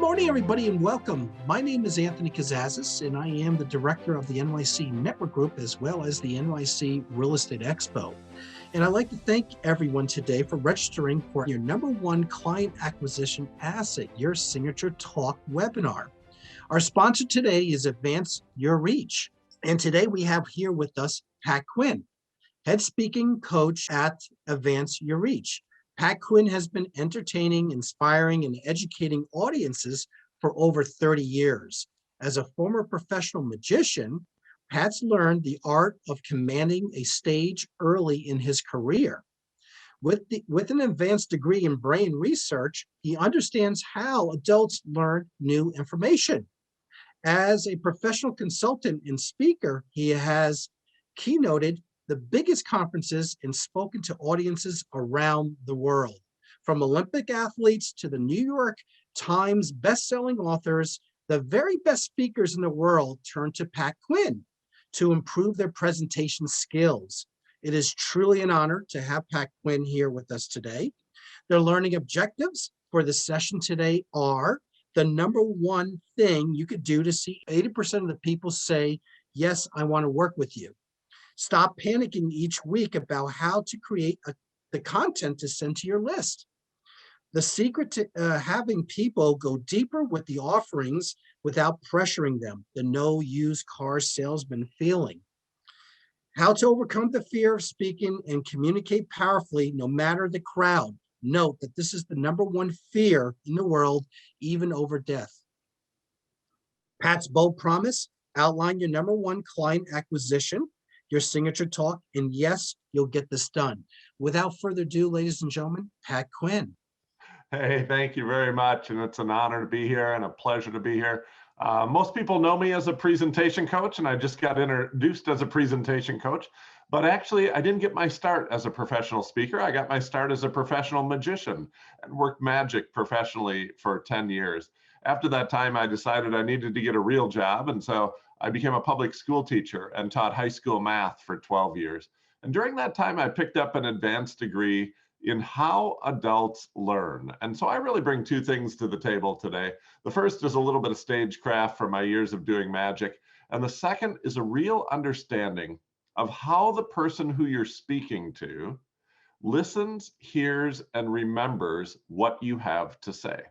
morning, everybody, and welcome. My name is Anthony Kazazis, and I am the director of the NYC Network Group as well as the NYC Real Estate Expo. And I'd like to thank everyone today for registering for your #1 client acquisition asset, your Signature Talk webinar. Our sponsor today is Advance Your Reach. And today we have here with us Pat Quinn, head speaking coach at Advance Your Reach. Pat Quinn has been entertaining, inspiring, and educating audiences for over 30 years. As a former professional magician, Pat's learned the art of commanding a stage early in his career. With an advanced degree in brain research, he understands how adults learn new information. As a professional consultant and speaker, he has keynoted the biggest conferences and spoken to audiences around the world. From Olympic athletes to the New York Times best-selling authors, the very best speakers in the world turn to Pat Quinn to improve their presentation skills. It is truly an honor to have Pat Quinn here with us today. Their learning objectives for the session today are the #1 thing you could do to see 80% of the people say, yes, I want to work with you. Stop panicking each week about how to create the content to send to your list. The secret to having people go deeper with the offerings without pressuring them, the no used car salesman feeling. How to overcome the fear of speaking and communicate powerfully no matter the crowd. Note that this is the #1 fear in the world, even over death. Pat's bold promise: outline your #1 client acquisition, your signature talk, and yes, you'll get this done. Without further ado, ladies and gentlemen, Pat Quinn. Hey, thank you very much. And it's an honor to be here and a pleasure to be here. Most people know me as a presentation coach, and I just got introduced as a presentation coach. But actually, I didn't get my start as a professional speaker. I got my start as a professional magician and worked magic professionally for 10 years. After that time, I decided I needed to get a real job. And so I became a public school teacher and taught high school math for 12 years. And during that time, I picked up an advanced degree in how adults learn. And so I really bring two things to the table today. The first is a little bit of stagecraft from my years of doing magic. And the second is a real understanding of how the person who you're speaking to listens, hears, and remembers what you have to say.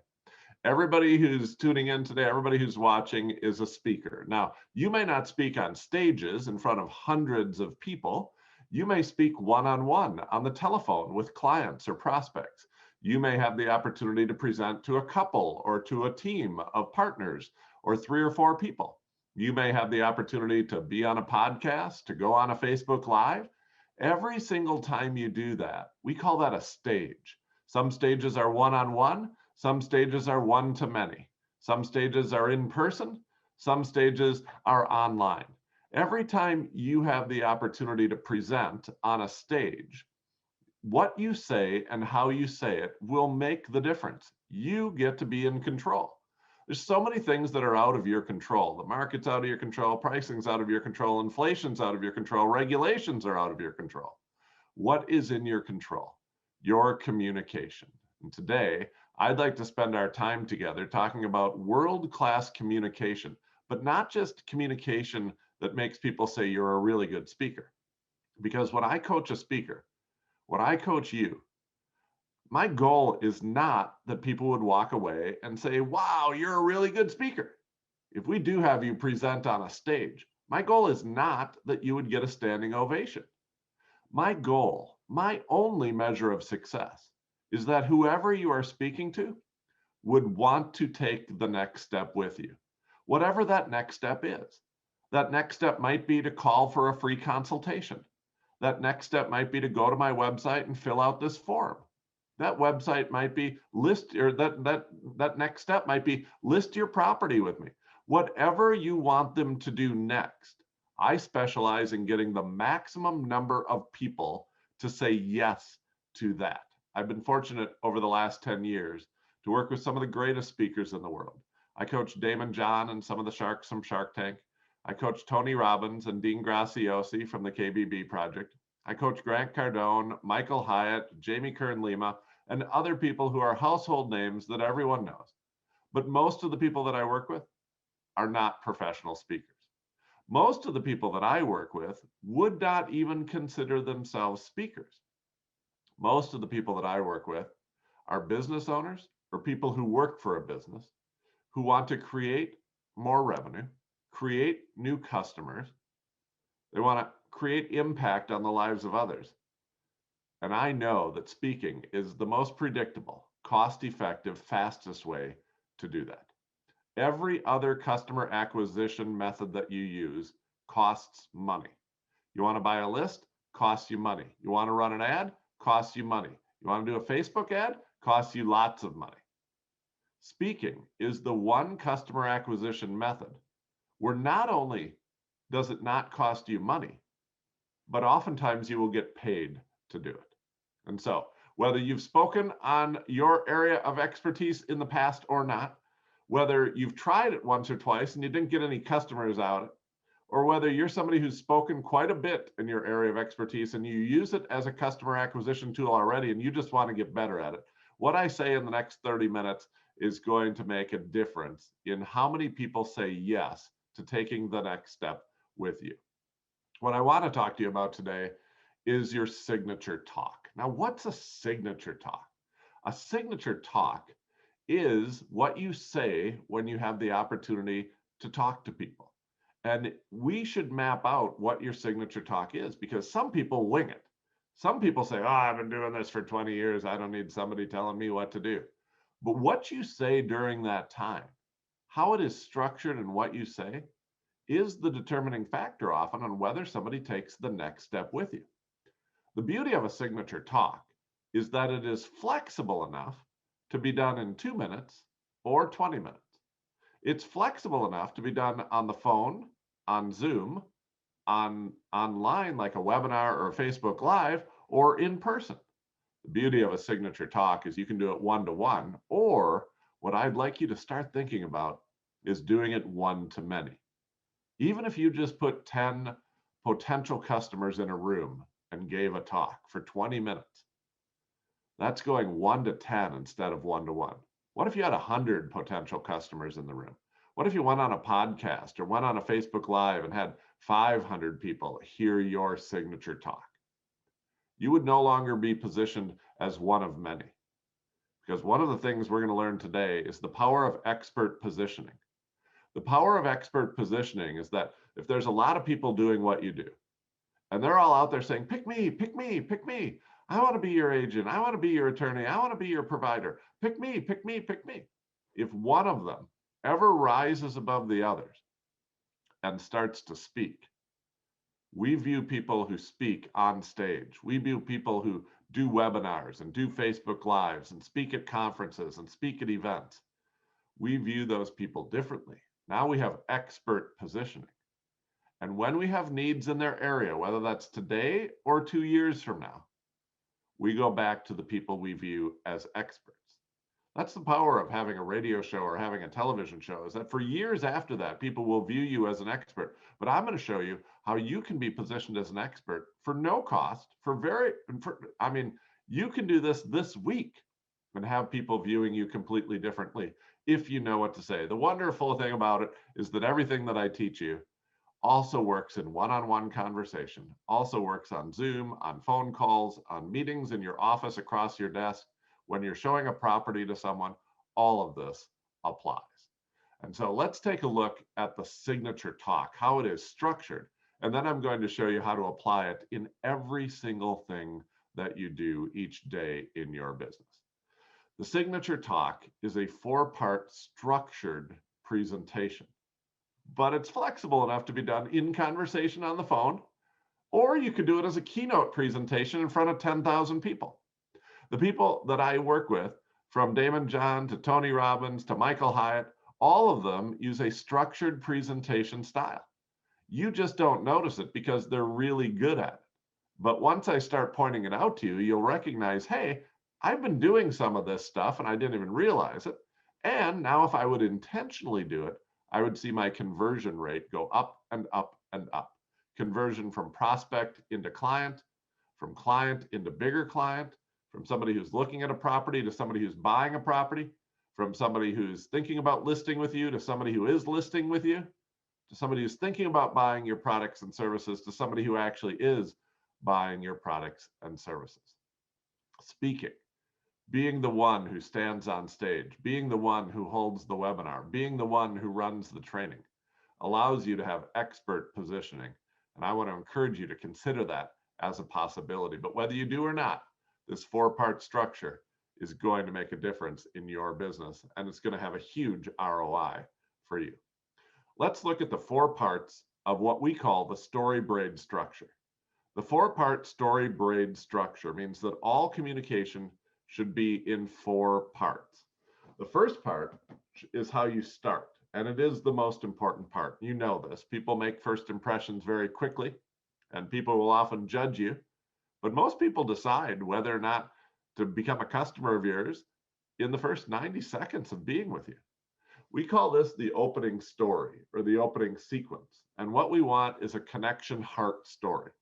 Everybody who's tuning in today, everybody who's watching is a speaker. Now, you may not speak on stages in front of hundreds of people. You may speak one-on-one on the telephone with clients or prospects. You may have the opportunity to present to a couple or to a team of partners or 3 or 4 people. You may have the opportunity to be on a podcast, to go on a Facebook Live. Every single time you do that, we call that a stage. Some stages are one-on-one. Some stages are one-to-many. Some stages are in person. Some stages are online. Every time you have the opportunity to present on a stage, what you say and how you say it will make the difference. You get to be in control. There's so many things that are out of your control. The market's out of your control, pricing's out of your control, inflation's out of your control, regulations are out of your control. What is in your control? Your communication. And today, I'd like to spend our time together talking about world-class communication, but not just communication that makes people say you're a really good speaker. Because when I coach a speaker, when I coach you, my goal is not that people would walk away and say, wow, you're a really good speaker. If we do have you present on a stage, my goal is not that you would get a standing ovation. My goal, my only measure of success, is that whoever you are speaking to would want to take the next step with you, whatever that next step is. That next step might be to call for a free consultation. That next step might be to go to my website and fill out this form. That website might be that next step might be list your property with me. Whatever you want them to do next, I specialize in getting the maximum number of people to say yes to that. I've been fortunate over the last 10 years to work with some of the greatest speakers in the world. I coached Damon John and some of the sharks from Shark Tank. I coached Tony Robbins and Dean Graziosi from the KBB Project. I coached Grant Cardone, Michael Hyatt, Jamie Kern Lima, and other people who are household names that everyone knows. But most of the people that I work with are not professional speakers. Most of the people that I work with would not even consider themselves speakers. Most of the people that I work with are business owners or people who work for a business who want to create more revenue, create new customers. They want to create impact on the lives of others. And I know that speaking is the most predictable, cost-effective, fastest way to do that. Every other customer acquisition method that you use costs money. You want to buy a list? Costs you money. You want to run an ad? Costs you money. You want to do a Facebook ad? Costs you lots of money. Speaking is the one customer acquisition method where not only does it not cost you money, but oftentimes you will get paid to do it. And so, whether you've spoken on your area of expertise in the past or not, whether you've tried it once or twice and you didn't get any customers out, or whether you're somebody who's spoken quite a bit in your area of expertise and you use it as a customer acquisition tool already and you just want to get better at it, what I say in the next 30 minutes is going to make a difference in how many people say yes to taking the next step with you. What I want to talk to you about today is your signature talk. Now, what's a signature talk? A signature talk is what you say when you have the opportunity to talk to people. And we should map out what your signature talk is, because some people wing it. Some people say, oh, I've been doing this for 20 years. I don't need somebody telling me what to do. But what you say during that time, how it is structured and what you say is the determining factor often on whether somebody takes the next step with you. The beauty of a signature talk is that it is flexible enough to be done in 2 minutes or 20 minutes. It's flexible enough to be done on the phone, on Zoom, online like a webinar or a Facebook Live, or in person. The beauty of a signature talk is you can do it one-to-one, or what I'd like you to start thinking about is doing it one-to-many. Even if you just put 10 potential customers in a room and gave a talk for 20 minutes, that's going 1 to 10 instead of 1-to-1. What if you had 100 potential customers in the room? What if you went on a podcast or went on a Facebook Live and had 500 people hear your signature talk? You would no longer be positioned as one of many. Because one of the things we're going to learn today is the power of expert positioning. The power of expert positioning is that if there's a lot of people doing what you do, and they're all out there saying, pick me, pick me, pick me. I want to be your agent. I want to be your attorney. I want to be your provider. Pick me, pick me, pick me. If one of them ever rises above the others and starts to speak, we view people who speak on stage. We view people who do webinars and do Facebook Lives and speak at conferences and speak at events. We view those people differently. Now we have expert positioning. And when we have needs in their area, whether that's today or 2 years from now, we go back to the people we view as experts. That's the power of having a radio show or having a television show, is that for years after that, people will view you as an expert. But I'm going to show you how you can be positioned as an expert for no cost, you can do this week and have people viewing you completely differently if you know what to say. The wonderful thing about it is that everything that I teach you also works in one-on-one conversation, also works on Zoom, on phone calls, on meetings in your office across your desk. When you're showing a property to someone, all of this applies. And so let's take a look at the signature talk, how it is structured. And then I'm going to show you how to apply it in every single thing that you do each day in your business. The signature talk is a 4-part structured presentation, but it's flexible enough to be done in conversation on the phone, or you could do it as a keynote presentation in front of 10,000 people. The people that I work with, from Damon John to Tony Robbins to Michael Hyatt, all of them use a structured presentation style. You just don't notice it because they're really good at it. But once I start pointing it out to you, you'll recognize, hey, I've been doing some of this stuff and I didn't even realize it. And now if I would intentionally do it, I would see my conversion rate go up and up and up. Conversion from prospect into client, from client into bigger client, from somebody who's looking at a property to somebody who's buying a property, from somebody who's thinking about listing with you to somebody who is listing with you, to somebody who's thinking about buying your products and services, to somebody who actually is buying your products and services. Speaking, being the one who stands on stage, being the one who holds the webinar, being the one who runs the training, allows you to have expert positioning. And I want to encourage you to consider that as a possibility. But whether you do or not, this 4-part structure is going to make a difference in your business, and it's going to have a huge ROI for you. Let's look at the 4 parts of what we call the story braid structure. The 4-part story braid structure means that all communication should be in 4 parts. The first part is how you start, and it is the most important part. You know this. People make first impressions very quickly, and people will often judge you, but most people decide whether or not to become a customer of yours in the first 90 seconds of being with you. We call this the opening story or the opening sequence. And what we want is a connection heart story.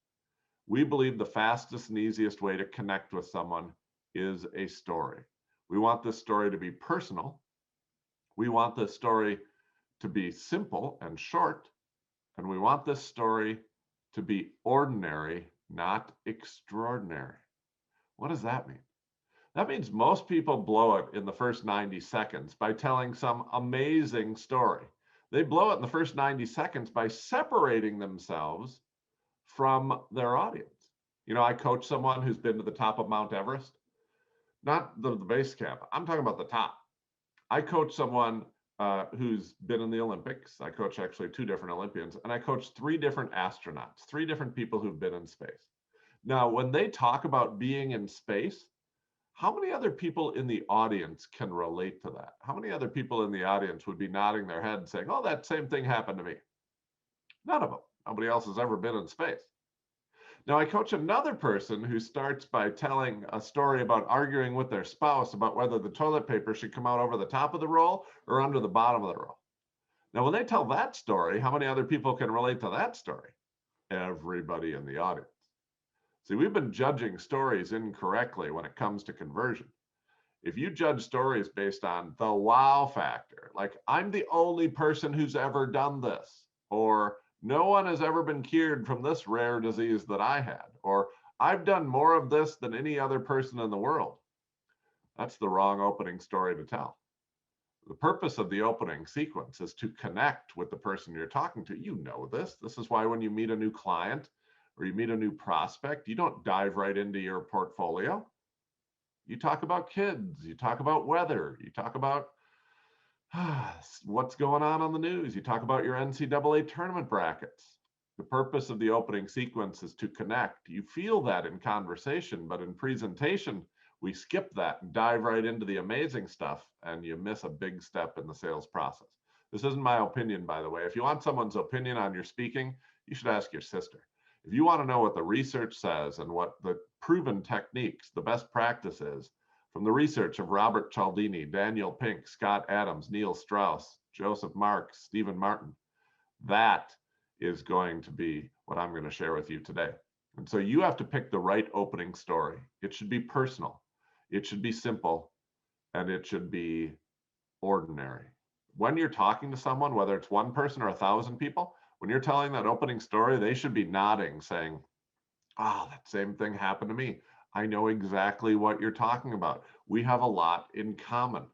We believe the fastest and easiest way to connect with someone is a story. We want this story to be personal. We want this story to be simple and short. And we want this story to be ordinary, not extraordinary. What does that mean? That means most people blow it in the first 90 seconds by telling some amazing story. They blow it in the first 90 seconds by separating themselves from their audience. You know, I coach someone who's been to the top of Mount Everest, not the base camp. I'm talking about the top. I coach someone who's been in the Olympics. I coach actually 2 different Olympians, and I coach 3 different astronauts, 3 different people who've been in space. Now, when they talk about being in space, how many other people in the audience can relate to that? How many other people in the audience would be nodding their head saying, oh, that same thing happened to me? None of them. Nobody else has ever been in space. Now, I coach another person who starts by telling a story about arguing with their spouse about whether the toilet paper should come out over the top of the roll or under the bottom of the roll. Now, when they tell that story, how many other people can relate to that story? Everybody in the audience. See, we've been judging stories incorrectly when it comes to conversion. If you judge stories based on the wow factor, like I'm the only person who's ever done this, or no one has ever been cured from this rare disease that I had, or I've done more of this than any other person in the world, that's the wrong opening story to tell. The purpose of the opening sequence is to connect with the person you're talking to. You know this. This is why when you meet a new client or you meet a new prospect, you don't dive right into your portfolio. You talk about kids, you talk about weather, you talk about what's going on the news, you talk about your NCAA tournament brackets. The purpose of the opening sequence is to connect. You feel that in conversation, but in presentation, we skip that and dive right into the amazing stuff, and you miss a big step in the sales process. This isn't my opinion, by the way. If you want someone's opinion on your speaking, you should ask your sister. If you want to know what the research says and what the proven techniques, the best practices from the research of Robert Cialdini, Daniel Pink, Scott Adams, Neil Strauss, Joseph Marks, Stephen Martin, that is going to be what I'm going to share with you today. And so you have to pick the right opening story. It should be personal, it should be simple, and it should be ordinary. When you're talking to someone, whether it's one person or 1,000 people, when you're telling that opening story, they should be nodding, saying, oh, that same thing happened to me. I know exactly what you're talking about. We have a lot in common.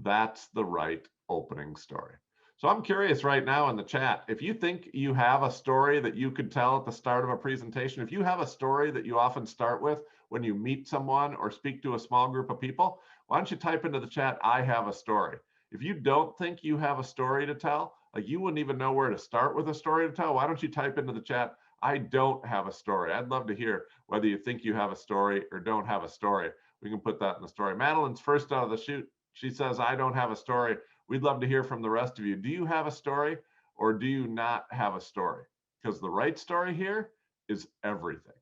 That's the right opening story. So I'm curious right now in the chat, if you think you have a story that you could tell at the start of a presentation, if you have a story that you often start with when you meet someone or speak to a small group of people, why don't you type into the chat, I have a story. If you don't think you have a story to tell, like you wouldn't even know where to start with a story to tell, why don't you type into the chat, I don't have a story. I'd love to hear whether you think you have a story or don't have a story. We can put that in the story. Madeline's first out of the chute. She says, I don't have a story. We'd love to hear from the rest of you. Do you have a story or do you not have a story? Because the right story here is everything.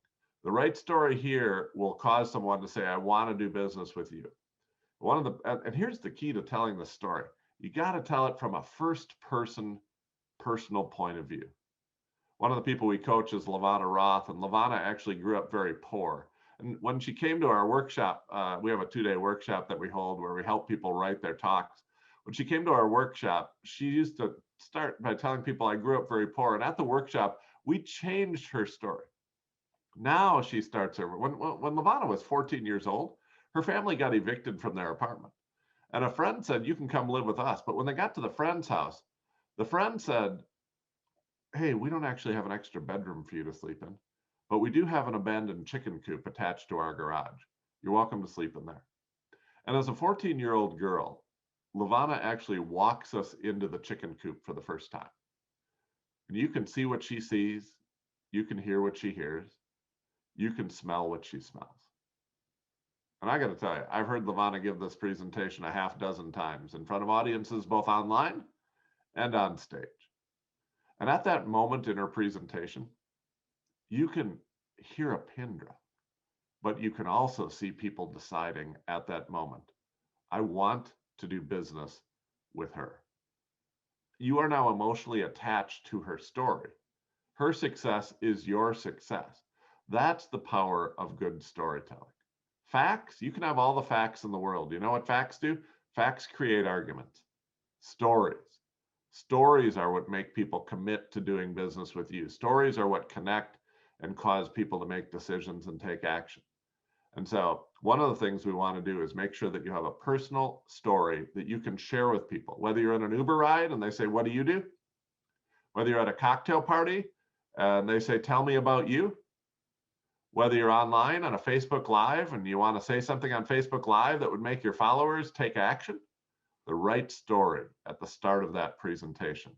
The right story here will cause someone to say, I want to do business with you. And here's the key to telling the story. You got to tell it from a first person personal point of view. One of the people we coach is Lavana Roth, and Lavana actually grew up very poor. And when she came to our workshop, we have a 2-day workshop that we hold where we help people write their talks. When she came to our workshop, she used to start by telling people, I grew up very poor. And at the workshop, we changed her story. Now she starts over. When Lavana was 14 years old, her family got evicted from their apartment. And a friend said, you can come live with us. But when they got to the friend's house, the friend said, hey, we don't actually have an extra bedroom for you to sleep in, but we do have an abandoned chicken coop attached to our garage. You're welcome to sleep in there. And as a 14-year-old girl, Lavana actually walks us into the chicken coop for the first time. And you can see what she sees. You can hear what she hears. You can smell what she smells. And I got to tell you, I've heard Lavana give this presentation a half dozen times in front of audiences, both online and on stage. And at that moment in her presentation, you can hear a pin drop, but you can also see people deciding at that moment, I want to do business with her. You are now emotionally attached to her story. Her success is your success. That's the power of good storytelling. Facts, you can have all the facts in the world. You know what facts do? Facts create arguments. Stories are what make people commit to doing business with you. Stories are what connect and cause people to make decisions and take action. And so one of the things we want to do is make sure that you have a personal story that you can share with people, whether you're in an Uber ride and they say, what do you do? Whether you're at a cocktail party and they say, tell me about you. Whether you're online on a Facebook Live and you want to say something on Facebook Live that would make your followers take action, the right story at the start of that presentation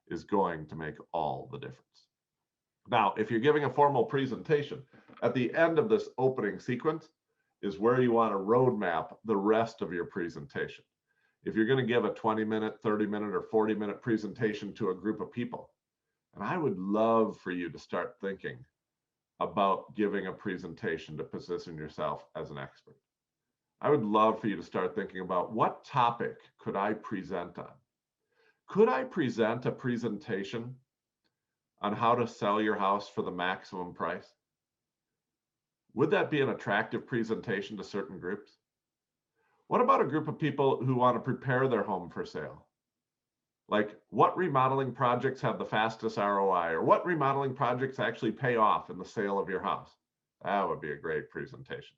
is going to make all the difference. Now, if you're giving a formal presentation, at the end of this opening sequence is where you want to roadmap the rest of your presentation. If you're going to give a 20-minute, 30-minute, or 40-minute presentation to a group of people, and I would love for you to start thinking about giving a presentation to position yourself as an expert. I would love for you to start thinking about what topic could I present on? Could I present a presentation on how to sell your house for the maximum price? Would that be an attractive presentation to certain groups? What about a group of people who want to prepare their home for sale? Like, what remodeling projects have the fastest ROI, or what remodeling projects actually pay off in the sale of your house? That would be a great presentation.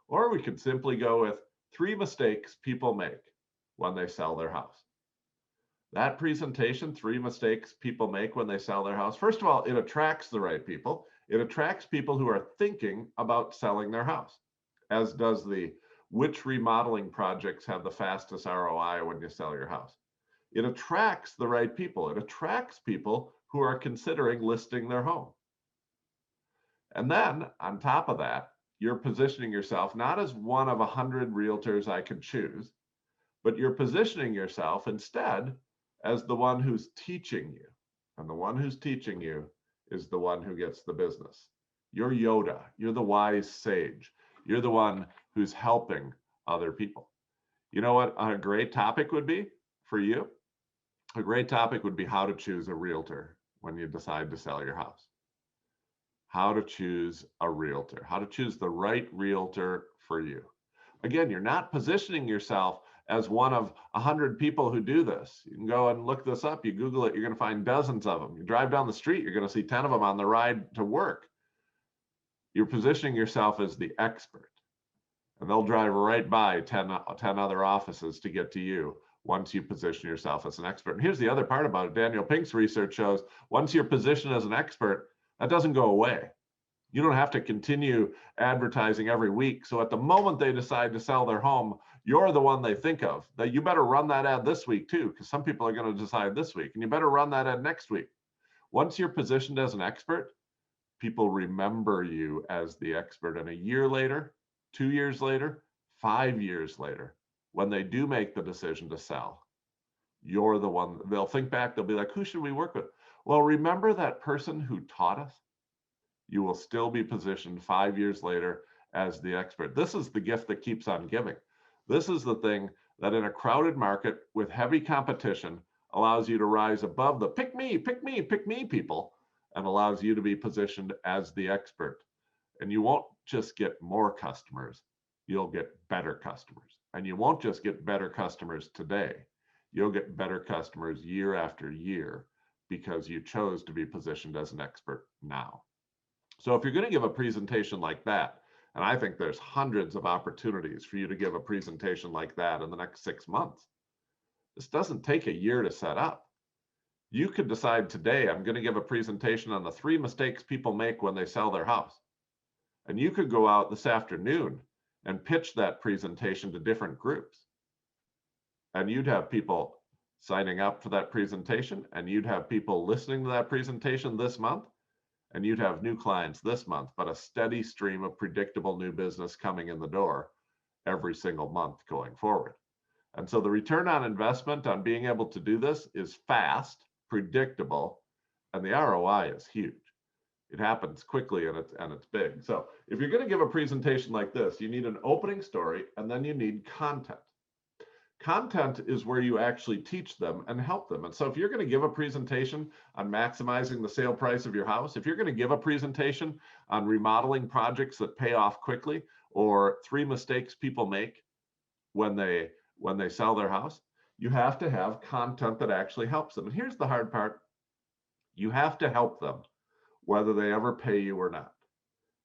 Or we could simply go with 3 mistakes people make when they sell their house. That presentation, 3 mistakes people make when they sell their house. First of all, it attracts the right people. It attracts people who are thinking about selling their house, as does the which remodeling projects have the fastest ROI when you sell your house. It attracts the right people. It attracts people who are considering listing their home. And then on top of that, you're positioning yourself not as one of 100 realtors I could choose, but you're positioning yourself instead as the one who's teaching you. And the one who's teaching you is the one who gets the business. You're Yoda. You're the wise sage. You're the one who's helping other people. You know what a great topic would be for you? A great topic would be how to choose a realtor when you decide to sell your house. How to choose a realtor, how to choose the right realtor for you. Again, you're not positioning yourself as one of 100 people who do this. You can go and look this up. You Google it, you're going to find dozens of them. You drive down the street, you're going to see 10 of them on the ride to work. You're positioning yourself as the expert, and they'll drive right by 10 other offices to get to you once you position yourself as an expert. And here's the other part about it. Daniel Pink's research shows once you're positioned as an expert, that doesn't go away. You don't have to continue advertising every week. So at the moment they decide to sell their home, you're the one they think of. That you better run that ad this week too, because some people are going to decide this week, and you better run that ad next week. Once you're positioned as an expert, people remember you as the expert. And a year later, 2 years later, 5 years later, when they do make the decision to sell, you're the one. They'll think back, they'll be like, who should we work with? Well, remember that person who taught us? You will still be positioned 5 years later as the expert. This is the gift that keeps on giving. This is the thing that in a crowded market with heavy competition allows you to rise above the pick me people and allows you to be positioned as the expert. And you won't just get more customers, you'll get better customers. And you won't just get better customers today, you'll get better customers year after year because you chose to be positioned as an expert now. So if you're going to give a presentation like that, and I think there's hundreds of opportunities for you to give a presentation like that in the next 6 months. This doesn't take a year to set up. You could decide today, I'm going to give a presentation on the 3 mistakes people make when they sell their house. And you could go out this afternoon and pitch that presentation to different groups. And you'd have people signing up for that presentation, and you'd have people listening to that presentation this month, and you'd have new clients this month, but a steady stream of predictable new business coming in the door every single month going forward. And so the return on investment on being able to do this is fast, predictable, and the ROI is huge. It happens quickly and it's big. So if you're going to give a presentation like this, you need an opening story, and then you need content. Content is where you actually teach them and help them. And so if you're going to give a presentation on maximizing the sale price of your house, if you're going to give a presentation on remodeling projects that pay off quickly, or 3 mistakes people make when they sell their house, you have to have content that actually helps them. And here's the hard part. You have to help them whether they ever pay you or not.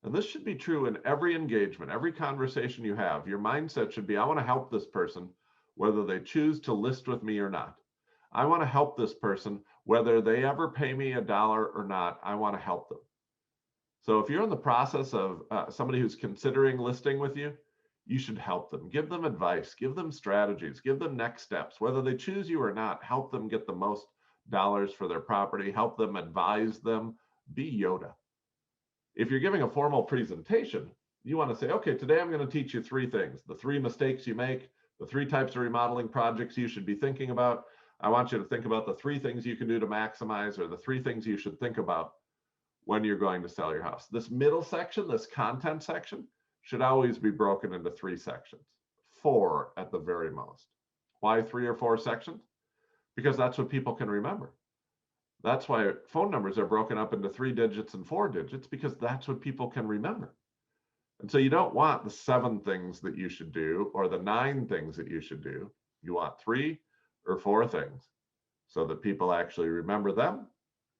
And this should be true in every engagement, every conversation you have. Your mindset should be, I want to help this person whether they choose to list with me or not. I want to help this person whether they ever pay me $1 or not. I want to help them. So if you're in the process of somebody who's considering listing with you, you should help them. Give them advice, give them strategies, give them next steps. Whether they choose you or not, help them get the most dollars for their property, help them, advise them, be Yoda. If you're giving a formal presentation, you want to say, okay, today I'm going to teach you 3 things. The 3 mistakes you make, the 3 types of remodeling projects you should be thinking about. I want you to think about the 3 things you can do to maximize, or the 3 things you should think about when you're going to sell your house. This middle section, this content section, should always be broken into 3 sections, 4 at the very most. Why 3 or 4 sections? Because that's what people can remember. That's why phone numbers are broken up into 3 digits and 4 digits, because that's what people can remember. And so you don't want the 7 things that you should do or the 9 things that you should do. You want 3 or 4 things so that people actually remember them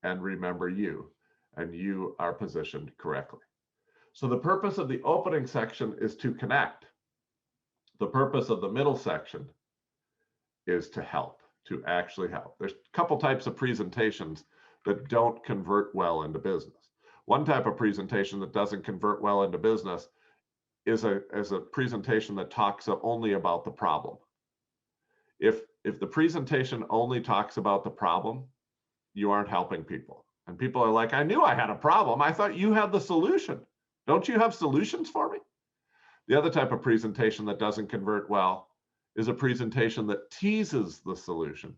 and remember you, and you are positioned correctly. So the purpose of the opening section is to connect. The purpose of the middle section is to help, to actually help. There's a couple types of presentations that don't convert well into business. One type of presentation that doesn't convert well into business is a presentation that talks only about the problem. If the presentation only talks about the problem, you aren't helping people. And people are like, I knew I had a problem. I thought you had the solution. Don't you have solutions for me? The other type of presentation that doesn't convert well is a presentation that teases the solution,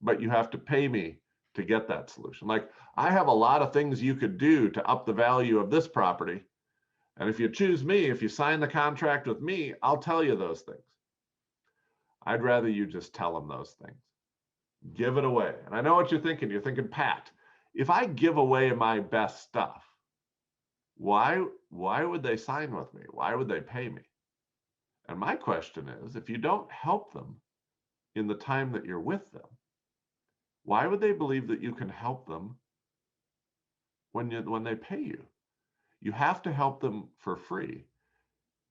but you have to pay me to get that solution. Like, I have a lot of things you could do to up the value of this property. And if you choose me, if you sign the contract with me, I'll tell you those things. I'd rather you just tell them those things. Give it away. And I know what you're thinking. You're thinking, Pat, if I give away my best stuff, why would they sign with me? Why would they pay me? And my question is, if you don't help them in the time that you're with them, why would they believe that you can help them when they pay you? You have to help them for free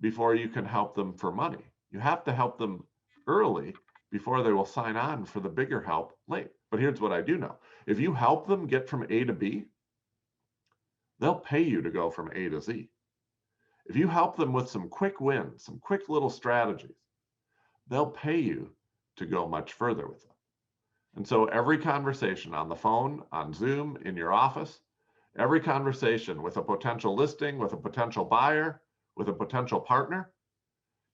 before you can help them for money. You have to help them early before they will sign on for the bigger help late. But here's what I do know. If you help them get from A to B, they'll pay you to go from A to Z. If you help them with some quick wins, some quick little strategies, they'll pay you to go much further with them. And so every conversation on the phone, on Zoom, in your office, every conversation with a potential listing, with a potential buyer, with a potential partner,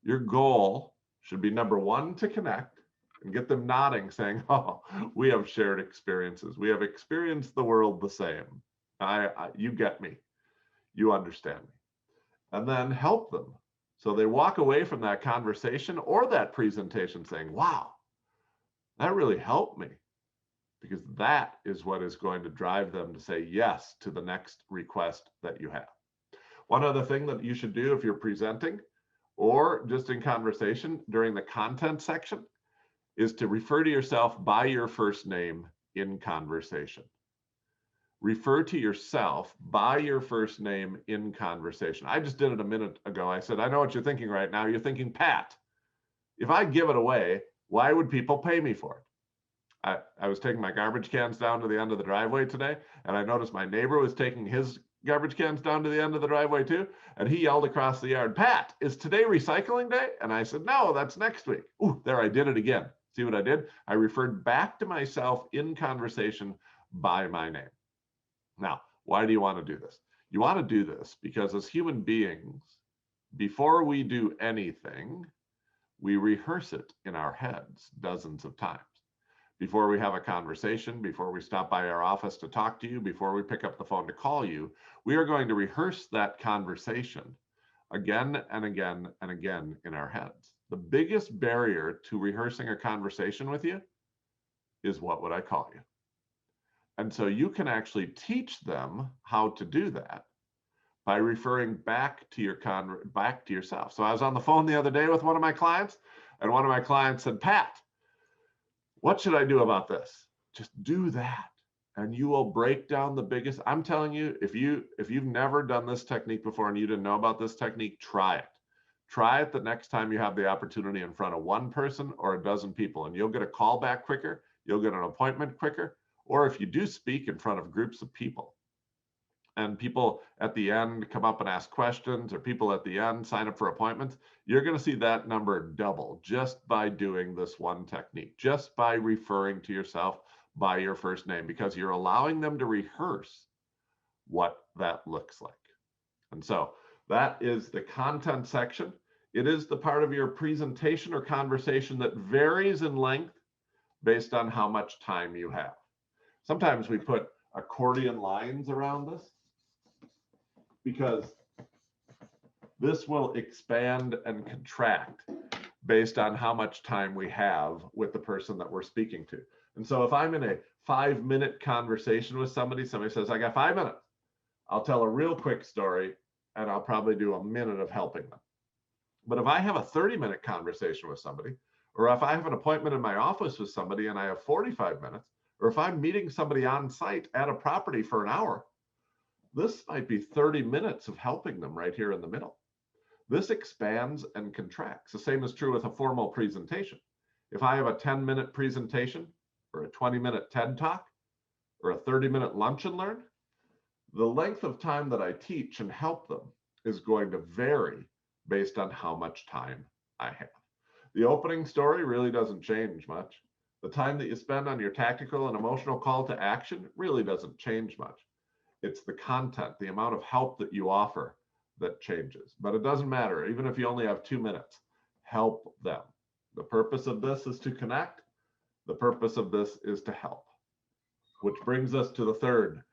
your goal should be, number 1, to connect and get them nodding, saying, oh, we have shared experiences. We have experienced the world the same. You get me. You understand me. And then help them so they walk away from that conversation or that presentation saying, wow, that really helped me, because that is what is going to drive them to say yes to the next request that you have. One other thing that you should do if you're presenting or just in conversation during the content section is to refer to yourself by your first name in conversation. Refer to yourself by your first name in conversation. I just did it a minute ago. I said, I know what you're thinking right now. You're thinking, Pat, if I give it away, why would people pay me for it? I was taking my garbage cans down to the end of the driveway today, and I noticed my neighbor was taking his garbage cans down to the end of the driveway too, and he yelled across the yard, Pat, is today recycling day? And I said, no, that's next week. Ooh, there, I did it again. See what I did? I referred back to myself in conversation by my name. Now, why do you want to do this? You want to do this because as human beings, before we do anything, we rehearse it in our heads dozens of times. Before we have a conversation, before we stop by our office to talk to you, before we pick up the phone to call you, we are going to rehearse that conversation again and again and again in our heads. The biggest barrier to rehearsing a conversation with you is what would I call you? And so you can actually teach them how to do that by referring back to yourself. So I was on the phone the other day with one of my clients, and one of my clients said, Pat, what should I do about this? Just do that, and you will break down the biggest. I'm telling you, if you've never done this technique before and you didn't know about this technique, try it. Try it the next time you have the opportunity in front of one person or a dozen people, and you'll get a call back quicker. You'll get an appointment quicker. Or if you do speak in front of groups of people, and people at the end come up and ask questions, or people at the end sign up for appointments, you're going to see that number double just by doing this one technique, just by referring to yourself by your first name, because you're allowing them to rehearse what that looks like. And so that is the content section. It is the part of your presentation or conversation that varies in length based on how much time you have. Sometimes we put accordion lines around this because this will expand and contract based on how much time we have with the person that we're speaking to. And so if I'm in a 5-minute conversation with somebody says, I got 5 minutes, I'll tell a real quick story and I'll probably do a minute of helping them. But if I have a 30-minute conversation with somebody, or if I have an appointment in my office with somebody and I have 45 minutes, or if I'm meeting somebody on site at a property for an hour, this might be 30 minutes of helping them right here in the middle. This expands and contracts. The same is true with a formal presentation. If I have a 10-minute presentation or a 20-minute TED Talk or a 30-minute lunch and learn, the length of time that I teach and help them is going to vary based on how much time I have. The opening story really doesn't change much. The time that you spend on your tactical and emotional call to action really doesn't change much. It's the content, the amount of help that you offer that changes. But it doesn't matter, even if you only have 2 minutes, help them. The purpose of this is to connect. The purpose of this is to help. Which brings us to the third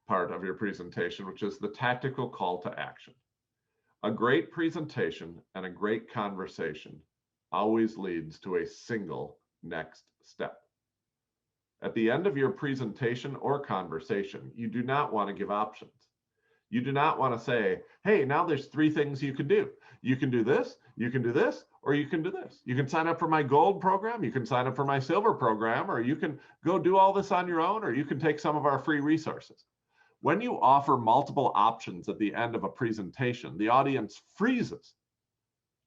part of your presentation, which is the tactical call to action. A great presentation and a great conversation always leads to a single next step. At the end of your presentation or conversation, you do not want to give options. You do not want to say, hey, now there's 3 things you can do. You can do this, you can do this, or you can do this. You can sign up for my gold program, you can sign up for my silver program, or you can go do all this on your own, or you can take some of our free resources. When you offer multiple options at the end of a presentation, the audience freezes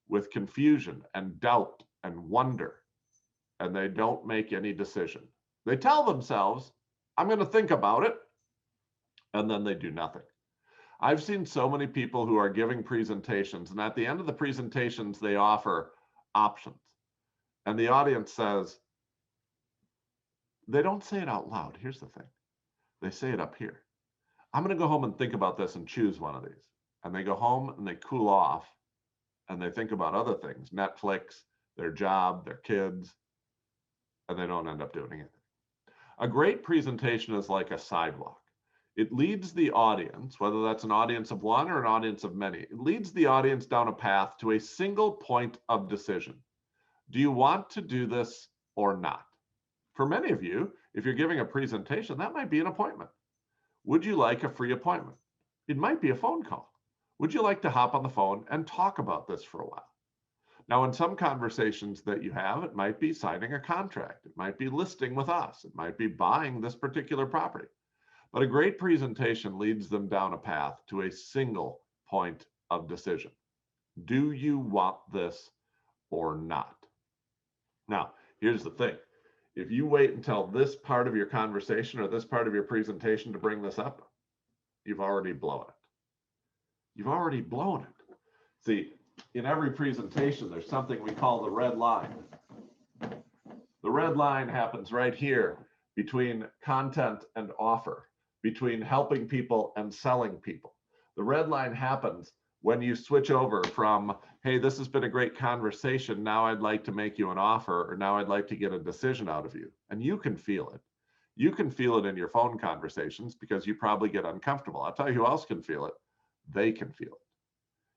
with confusion and doubt and wonder, and they don't make any decision. They tell themselves, I'm going to think about it, and then they do nothing. I've seen so many people who are giving presentations, and at the end of the presentations, they offer options. And the audience says, they don't say it out loud. Here's the thing. They say it up here. I'm going to go home and think about this and choose one of these. And they go home and they cool off and they think about other things, Netflix, their job, their kids, and they don't end up doing anything. A great presentation is like a sidewalk. It leads the audience, whether that's an audience of one or an audience of many, it leads the audience down a path to a single point of decision. Do you want to do this or not? For many of you, if you're giving a presentation, that might be an appointment. Would you like a free appointment? It might be a phone call. Would you like to hop on the phone and talk about this for a while? Now, in some conversations that you have, it might be signing a contract. It might be listing with us. It might be buying this particular property. But a great presentation leads them down a path to a single point of decision. Do you want this or not? Now, here's the thing. If you wait until this part of your conversation or this part of your presentation to bring this up, you've already blown it. You've already blown it. See, in every presentation, there's something we call the red line. The red line happens right here between content and offer, between helping people and selling people. The red line happens when you switch over from, hey, this has been a great conversation, now I'd like to make you an offer, or now I'd like to get a decision out of you. And you can feel it. You can feel it in your phone conversations because you probably get uncomfortable. I'll tell you who else can feel it. They can feel it.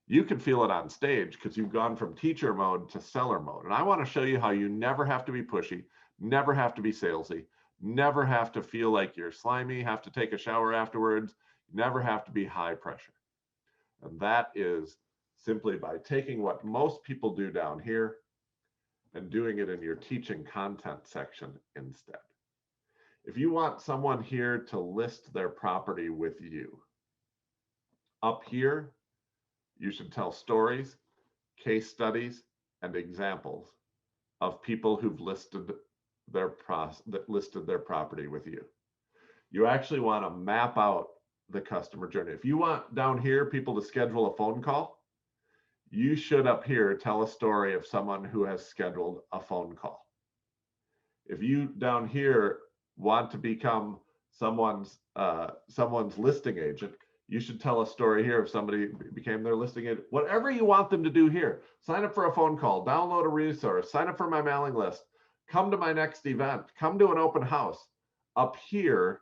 You can feel it on stage because you've gone from teacher mode to seller mode. And I want to show you how you never have to be pushy, never have to be salesy, never have to feel like you're slimy, have to take a shower afterwards, never have to be high pressure. And that is simply by taking what most people do down here and doing it in your teaching content section instead. If you want someone here to list their property with you, up here, you should tell stories, case studies, and examples of people who've listed their property with you. You actually want to map out the customer journey. If you want down here people to schedule a phone call, you should up here tell a story of someone who has scheduled a phone call. If you down here want to become someone's listing agent, you should tell a story here if somebody became their listing agent. Whatever you want them to do here, sign up for a phone call, download a resource, sign up for my mailing list, come to my next event, come to an open house. Up here,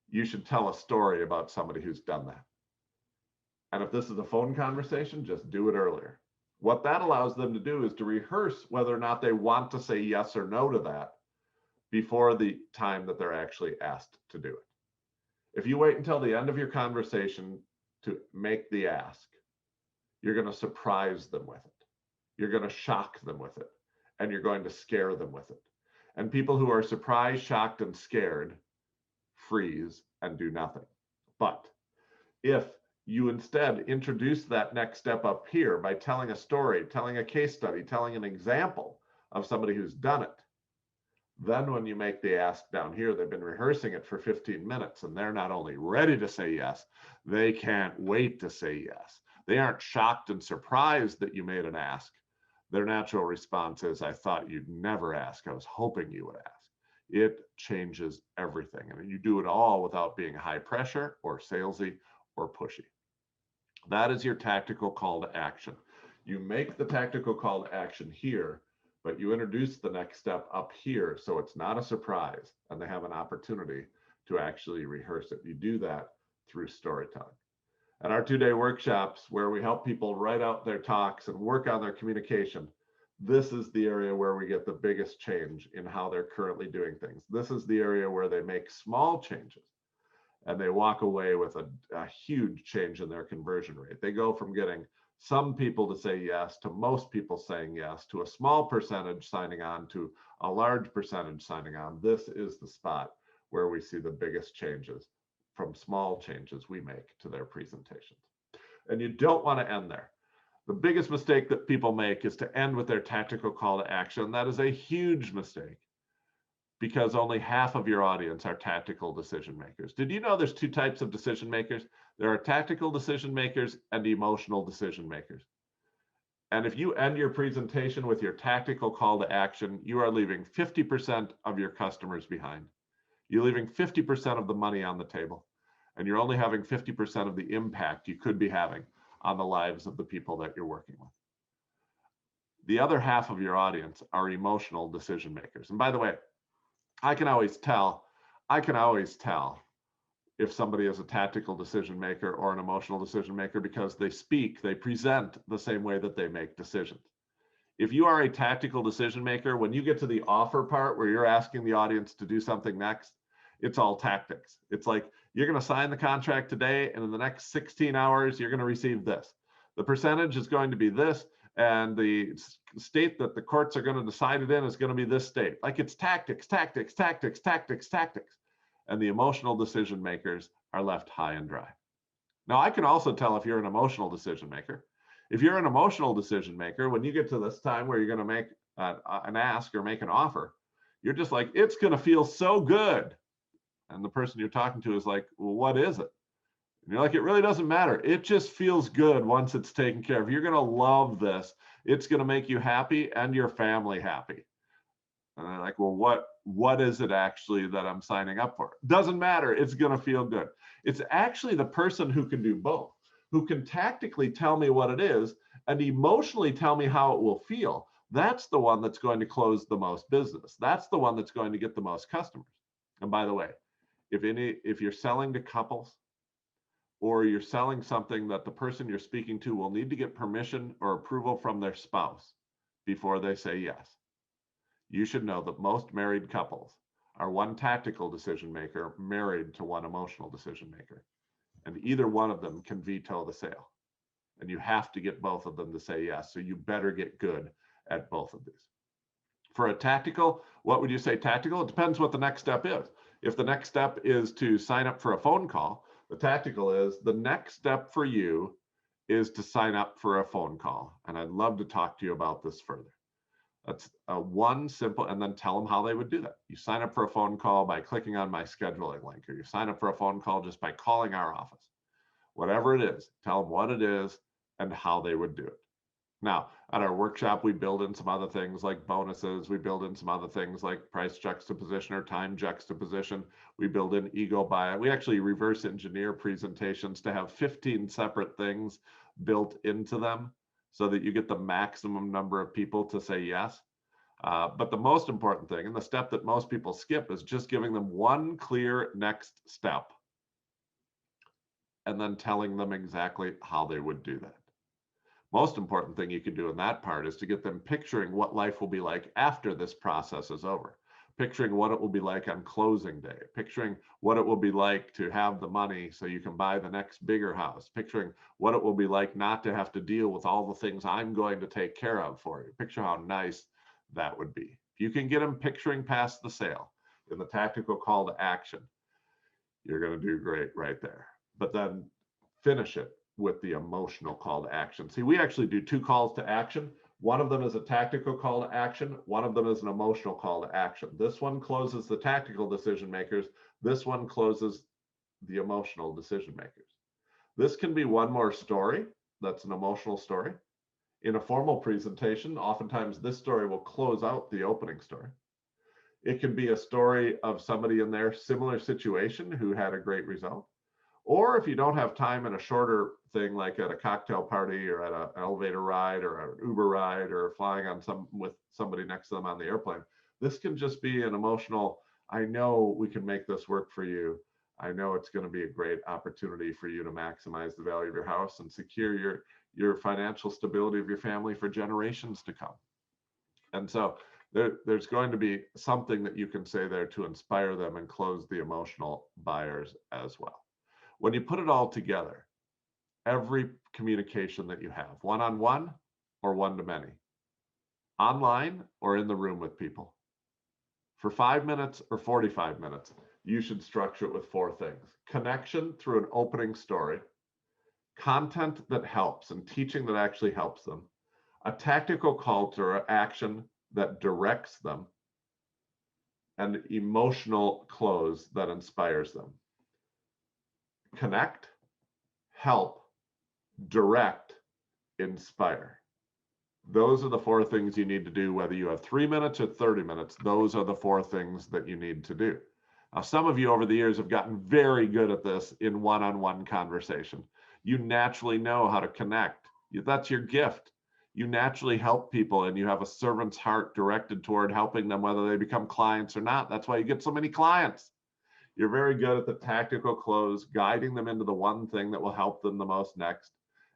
you should tell a story about somebody who's done that. And if this is a phone conversation, just do it earlier. What that allows them to do is to rehearse whether or not they want to say yes or no to that before the time that they're actually asked to do it. If you wait until the end of your conversation to make the ask, you're going to surprise them with it. You're going to shock them with it, and you're going to scare them with it. And people who are surprised, shocked, and scared freeze and do nothing. But if you instead introduce that next step up here by telling a story, telling a case study, telling an example of somebody who's done it, then when you make the ask down here, they've been rehearsing it for 15 minutes and they're not only ready to say yes, they can't wait to say yes. They aren't shocked and surprised that you made an ask. Their natural response is, I thought you'd never ask. I was hoping you would ask. It changes everything. And you do it all without being high pressure or salesy or pushy. That is your tactical call to action. You make the tactical call to action here, but you introduce the next step up here so it's not a surprise and they have an opportunity to actually rehearse it. You do that through storytelling. At our 2-day workshops where we help people write out their talks and work on their communication, this is the area where we get the biggest change in how they're currently doing things. This is the area where they make small changes and they walk away with a huge change in their conversion rate. They go from getting some people to say yes to most people saying yes to a small percentage signing on to a large percentage signing on. This is the spot where we see the biggest changes from small changes we make to their presentations. And you don't want to end there. The biggest mistake that people make is to end with their tactical call to action. That is a huge mistake because only half of your audience are tactical decision makers. Did you know there's 2 types of decision makers? There are tactical decision makers and emotional decision makers. And if you end your presentation with your tactical call to action, you are leaving 50% of your customers behind. You're leaving 50% of the money on the table, and you're only having 50% of the impact you could be having on the lives of the people that you're working with. The other half of your audience are emotional decision makers. And by the way, I can always tell if somebody is a tactical decision maker or an emotional decision maker because they present the same way that they make decisions. If you are a tactical decision maker, when you get to the offer part where you're asking the audience to do something next, it's all tactics. It's like, you're going to sign the contract today, and in the next 16 hours, you're going to receive this. The percentage is going to be this, and the state that the courts are going to decide it in is going to be this state. Like it's tactics, tactics, tactics, tactics, tactics. And the emotional decision makers are left high and dry. Now, I can also tell if you're an emotional decision maker. If you're an emotional decision maker, when you get to this time where you're going to make an ask or make an offer, you're just like, it's going to feel so good. And the person you're talking to is like, well, what is it? And you're like, it really doesn't matter. It just feels good once it's taken care of. You're going to love this. It's going to make you happy and your family happy. And they're like, well, what is it actually that I'm signing up for? Doesn't matter. It's going to feel good. It's actually the person who can do both, who can tactically tell me what it is and emotionally tell me how it will feel. That's the one that's going to close the most business. That's the one that's going to get the most customers. And by the way, if you're selling to couples, or you're selling something that the person you're speaking to will need to get permission or approval from their spouse before they say yes, you should know that most married couples are one tactical decision maker married to one emotional decision maker. And either one of them can veto the sale. And you have to get both of them to say yes. So you better get good at both of these. For a tactical, what would you say tactical? It depends what the next step is. If the next step is to sign up for a phone call, the tactical is the next step for you is to sign up for a phone call. And I'd love to talk to you about this further. That's one simple, and then tell them how they would do that. You sign up for a phone call by clicking on my scheduling link, or you sign up for a phone call just by calling our office. Whatever it is, tell them what it is and how they would do it. Now, at our workshop, we build in some other things like bonuses. We build in some other things like price juxtaposition or time juxtaposition. We build in ego buy. We actually reverse engineer presentations to have 15 separate things built into them so that you get the maximum number of people to say yes. But the most important thing, and the step that most people skip, is just giving them one clear next step and then telling them exactly how they would do that. Most important thing you can do in that part is to get them picturing what life will be like after this process is over, picturing what it will be like on closing day, picturing what it will be like to have the money so you can buy the next bigger house, picturing what it will be like not to have to deal with all the things I'm going to take care of for you. Picture how nice that would be. If you can get them picturing past the sale in the tactical call to action, you're going to do great right there. But then finish it with the emotional call to action. See, we actually do two calls to action. One of them is a tactical call to action. One of them is an emotional call to action. This one closes the tactical decision makers. This one closes the emotional decision makers. This can be one more story. That's an emotional story. In a formal presentation, oftentimes this story will close out the opening story. It can be a story of somebody in their similar situation who had a great result. Or if you don't have time in a shorter thing, like at a cocktail party or at an elevator ride or an Uber ride or flying on with somebody next to them on the airplane, this can just be an emotional, I know we can make this work for you. I know it's going to be a great opportunity for you to maximize the value of your house and secure your financial stability of your family for generations to come. And so there's going to be something that you can say there to inspire them and close the emotional buyers as well. When you put it all together, every communication that you have, one-on-one or one-to-many, online or in the room with people, for 5 minutes or 45 minutes, you should structure it with 4 things. Connection through an opening story, content that helps and teaching that actually helps them, a tactical call to action that directs them, and emotional close that inspires them. Connect, help, direct, inspire. Those are the 4 things you need to do, whether you have 3 minutes or 30 minutes. Those are the 4 things that you need to do. Now, some of you over the years have gotten very good at this in one-on-one conversation. You naturally know how to connect. That's your gift. You naturally help people and you have a servant's heart directed toward helping them, whether they become clients or not. That's why you get so many clients. You're very good at the tactical close, guiding them into the one thing that will help them the most next.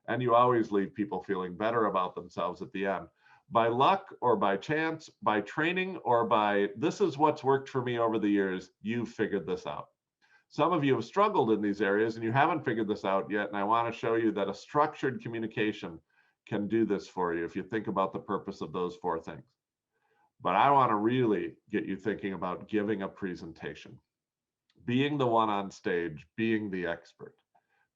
And you always leave people feeling better about themselves at the end. By luck or by chance, by training or by this is what's worked for me over the years, you've figured this out. Some of you have struggled in these areas and you haven't figured this out yet. And I want to show you that a structured communication can do this for you if you think about the purpose of those 4 things. But I want to really get you thinking about giving a presentation, being the one on stage, being the expert,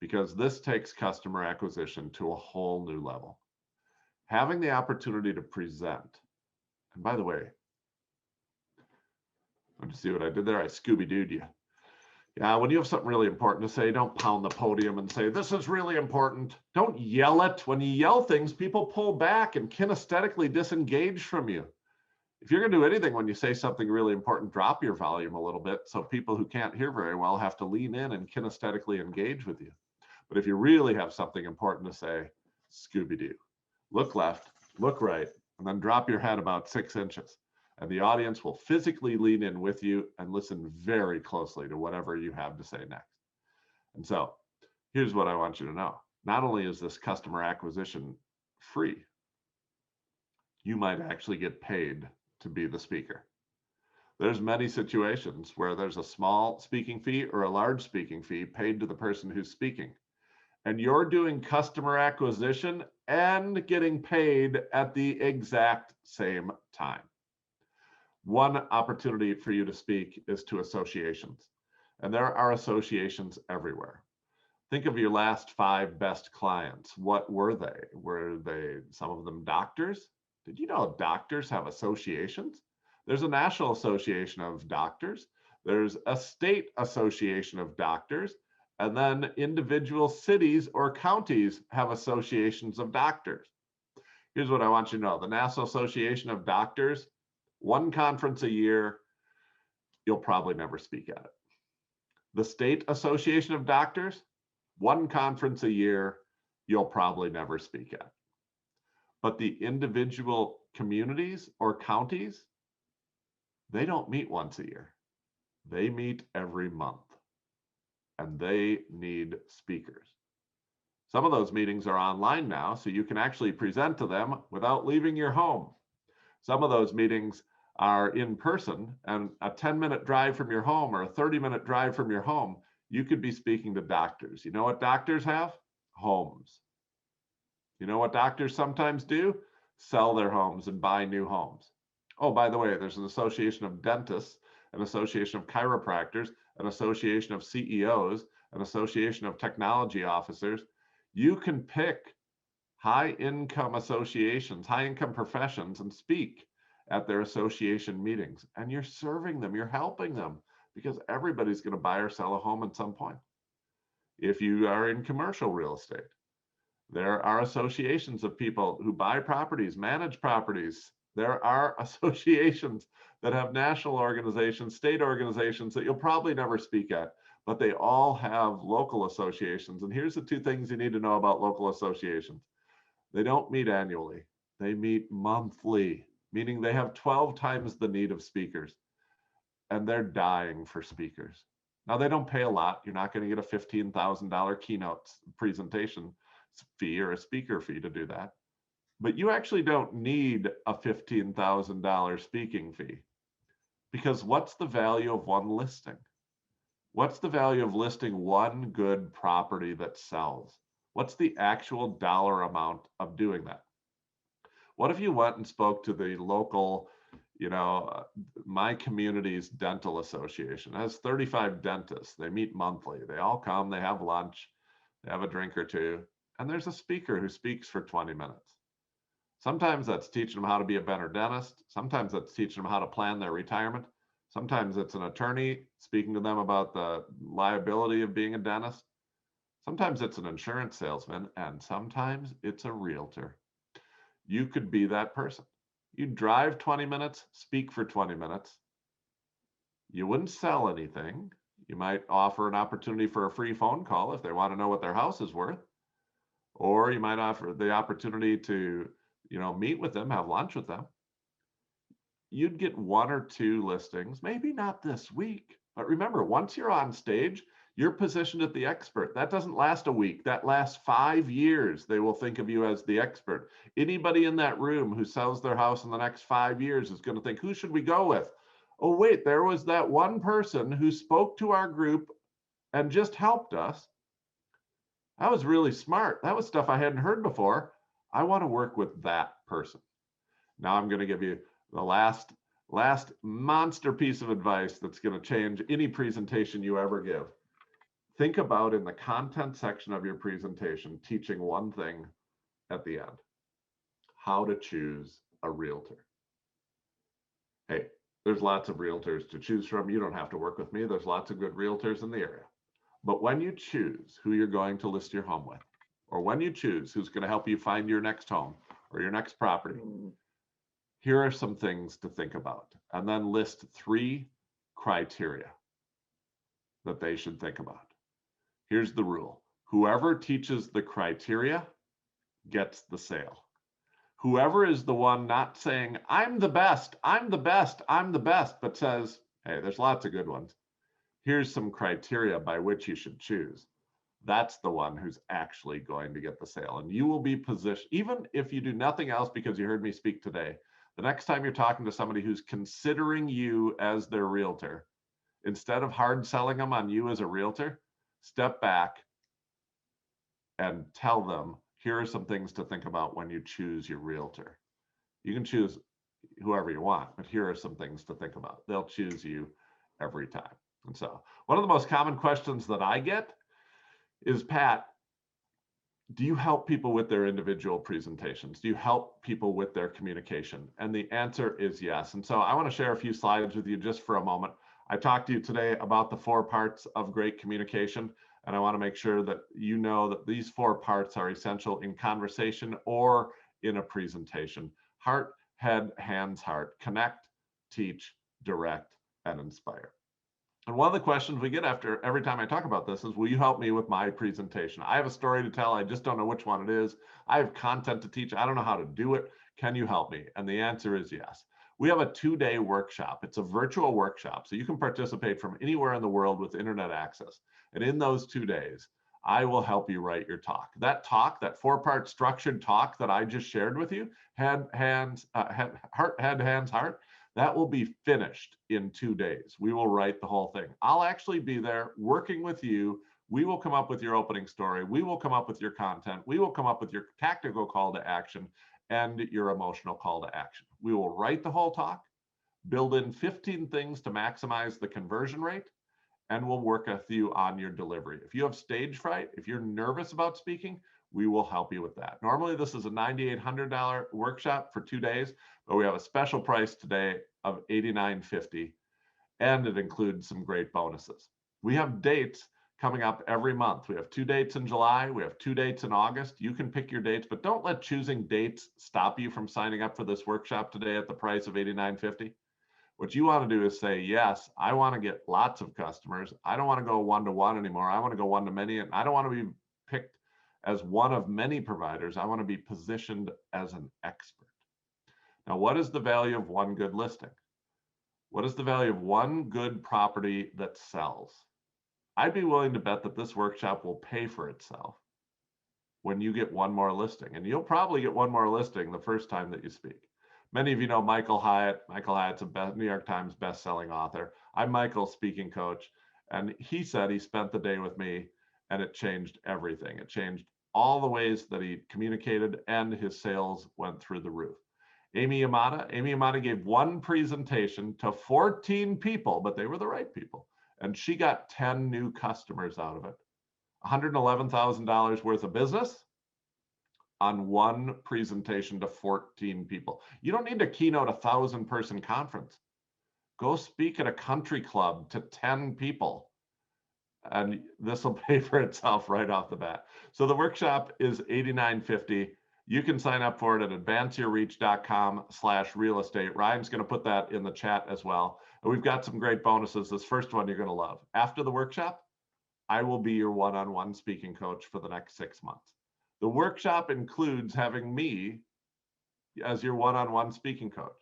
because this takes customer acquisition to a whole new level. Having the opportunity to present, and by the way, did you see what I did there? I Scooby-Dooed you. Yeah, when you have something really important to say, don't pound the podium and say, this is really important. Don't yell it. When you yell things, people pull back and kinesthetically disengage from you. If you're going to do anything when you say something really important, drop your volume a little bit so people who can't hear very well have to lean in and kinesthetically engage with you. But if you really have something important to say, Scooby-Doo. Look left, look right, and then drop your head about 6 inches. And the audience will physically lean in with you and listen very closely to whatever you have to say next. And so here's what I want you to know. Not only is this customer acquisition free, you might actually get paid to be the speaker. There's many situations where there's a small speaking fee or a large speaking fee paid to the person who's speaking. And you're doing customer acquisition and getting paid at the exact same time. One opportunity for you to speak is to associations. And there are associations everywhere. Think of your last 5 best clients. What were they? Were they some of them doctors? Did you know doctors have associations? There's a National Association of Doctors. There's a state association of doctors. And then individual cities or counties have associations of doctors. Here's what I want you to know. The National Association of Doctors, 1 conference a year, you'll probably never speak at it. The State Association of Doctors, 1 conference a year, you'll probably never speak at. But the individual communities or counties, they don't meet once a year. They meet every month. And they need speakers. Some of those meetings are online now, so you can actually present to them without leaving your home. Some of those meetings are in person, and a 10-minute drive from your home or a 30-minute drive from your home, you could be speaking to doctors. You know what doctors have? Homes. You know what doctors sometimes do? Sell their homes and buy new homes. Oh, by the way, there's an association of dentists, an association of chiropractors, an association of CEOs, an association of technology officers. You can pick high-income associations, high-income professions, and speak at their association meetings. And you're serving them, you're helping them, because everybody's going to buy or sell a home at some point. If you are in commercial real estate, there are associations of people who buy properties, manage properties. There are associations that have national organizations, state organizations that you'll probably never speak at, but they all have local associations. And here's the 2 things you need to know about local associations. They don't meet annually. They meet monthly, meaning they have 12 times the need of speakers, and they're dying for speakers. Now, they don't pay a lot. You're not going to get a $15,000 keynote presentation fee or a speaker fee to do that. But you actually don't need a $15,000 speaking fee, because what's the value of 1 listing? What's the value of listing 1 good property that sells? What's the actual dollar amount of doing that? What if you went and spoke to the local, my community's dental association? It has 35 dentists. They meet monthly. They all come, they have lunch, they have a drink or 2, and there's a speaker who speaks for 20 minutes. Sometimes that's teaching them how to be a better dentist. Sometimes that's teaching them how to plan their retirement. Sometimes it's an attorney speaking to them about the liability of being a dentist. Sometimes it's an insurance salesman, and sometimes it's a realtor. You could be that person. You drive 20 minutes, speak for 20 minutes. You wouldn't sell anything. You might offer an opportunity for a free phone call if they want to know what their house is worth. Or you might offer the opportunity to meet with them, have lunch with them. You'd get 1 or 2 listings, maybe not this week. But remember, once you're on stage, you're positioned as the expert. That doesn't last a week. That lasts 5 years. They will think of you as the expert. Anybody in that room who sells their house in the next 5 years is going to think, who should we go with? Oh, wait, there was that one person who spoke to our group and just helped us. That was really smart. That was stuff I hadn't heard before. I want to work with that person. Now I'm going to give you the last monster piece of advice that's going to change any presentation you ever give. Think about, in the content section of your presentation, teaching one thing at the end: how to choose a realtor. Hey, there's lots of realtors to choose from. You don't have to work with me. There's lots of good realtors in the area. But when you choose who you're going to list your home with, or when you choose who's going to help you find your next home or your next property, here are some things to think about. And then list 3 criteria that they should think about. Here's the rule: whoever teaches the criteria gets the sale. Whoever is the one not saying, I'm the best, I'm the best, I'm the best, but says, hey, there's lots of good ones. Here's some criteria by which you should choose. That's the one who's actually going to get the sale. And you will be positioned, even if you do nothing else because you heard me speak today, the next time you're talking to somebody who's considering you as their realtor, instead of hard selling them on you as a realtor, step back and tell them, here are some things to think about when you choose your realtor. You can choose whoever you want, but here are some things to think about. They'll choose you every time. And so one of the most common questions that I get is, Pat, do you help people with their individual presentations? Do you help people with their communication? And the answer is yes. And so I want to share a few slides with you just for a moment. I talked to you today about the 4 parts of great communication, and I want to make sure that you know that these 4 parts are essential in conversation or in a presentation: heart, head, hands, heart. Connect, teach, direct, and inspire. And one of the questions we get after every time I talk about this is, will you help me with my presentation? I have a story to tell. I just don't know which one it is. I have content to teach. I don't know how to do it. Can you help me? And the answer is yes. We have a 2-day workshop. It's a virtual workshop, so you can participate from anywhere in the world with internet access. And in those 2 days, I will help you write your talk. That talk, that 4-part structured talk that I just shared with you, heart, hands, heart, that will be finished in 2 days. We will write the whole thing. I'll actually be there working with you. We will come up with your opening story. We will come up with your content. We will come up with your tactical call to action and your emotional call to action. We will write the whole talk, build in 15 things to maximize the conversion rate, and we'll work with you on your delivery. If you have stage fright, if you're nervous about speaking, we will help you with that. Normally, this is a $9,800 workshop for 2 days, but we have a special price today of $89.50, and it includes some great bonuses. We have dates coming up every month. We have 2 dates in July. We have 2 dates in August. You can pick your dates, but don't let choosing dates stop you from signing up for this workshop today at the price of $89.50. What you want to do is say, yes, I want to get lots of customers. I don't want to go one-to-one anymore. I want to go one-to-many, and I don't want to be picked as one of many providers. I want to be positioned as an expert. Now, what is the value of one good listing? What is the value of one good property that sells? I'd be willing to bet that this workshop will pay for itself when you get one more listing. And you'll probably get one more listing the first time that you speak. Many of you know Michael Hyatt. Michael Hyatt's a New York Times best-selling author. I'm Michael's speaking coach. And he said he spent the day with me and it changed everything. It changed all the ways that he communicated, and his sales went through the roof. Amy Yamada gave one presentation to 14 people, but they were the right people. And she got 10 new customers out of it. $111,000 worth of business on one presentation to 14 people. You don't need to keynote a 1,000-person conference. Go speak at a country club to 10 people, and this will pay for itself right off the bat. So the workshop is $89.50. You can sign up for it at advanceyourreach.com/real estate. Ryan's going to put that in the chat as well. And we've got some great bonuses. This first one you're going to love. After the workshop, I will be your one-on-one speaking coach for the next 6 months. The workshop includes having me as your one-on-one speaking coach.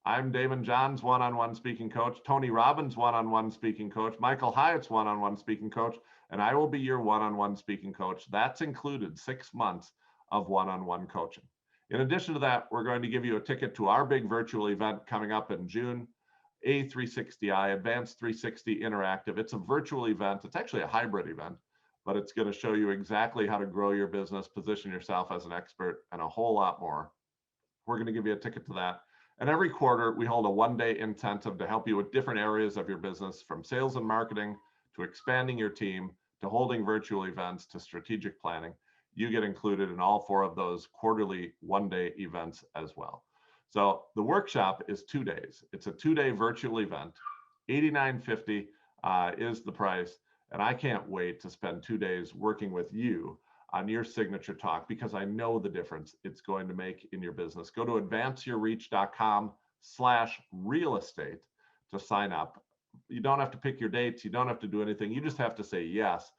I'm Damon John's one-on-one speaking coach, Tony Robbins' one-on-one speaking coach, Michael Hyatt's one-on-one speaking coach, and I will be your one-on-one speaking coach. That's included 6 months of one-on-one coaching. In addition to that, we're going to give you a ticket to our big virtual event coming up in June. A360i, Advanced 360 Interactive. It's a virtual event. It's actually a hybrid event, but it's going to show you exactly how to grow your business, position yourself as an expert, and a whole lot more. We're going to give you a ticket to that. And every quarter, we hold a one-day intensive to help you with different areas of your business, from sales and marketing to expanding your team to holding virtual events to strategic planning. You get included in all 4 of those quarterly one-day events as well. So the workshop is 2 days. It's a 2-day virtual event. $89.50 is the price. And I can't wait to spend 2 days working with you on your signature talk, because I know the difference it's going to make in your business. Go to advanceyourreach.com/real estate to sign up. You don't have to pick your dates. You don't have to do anything. You just have to say yes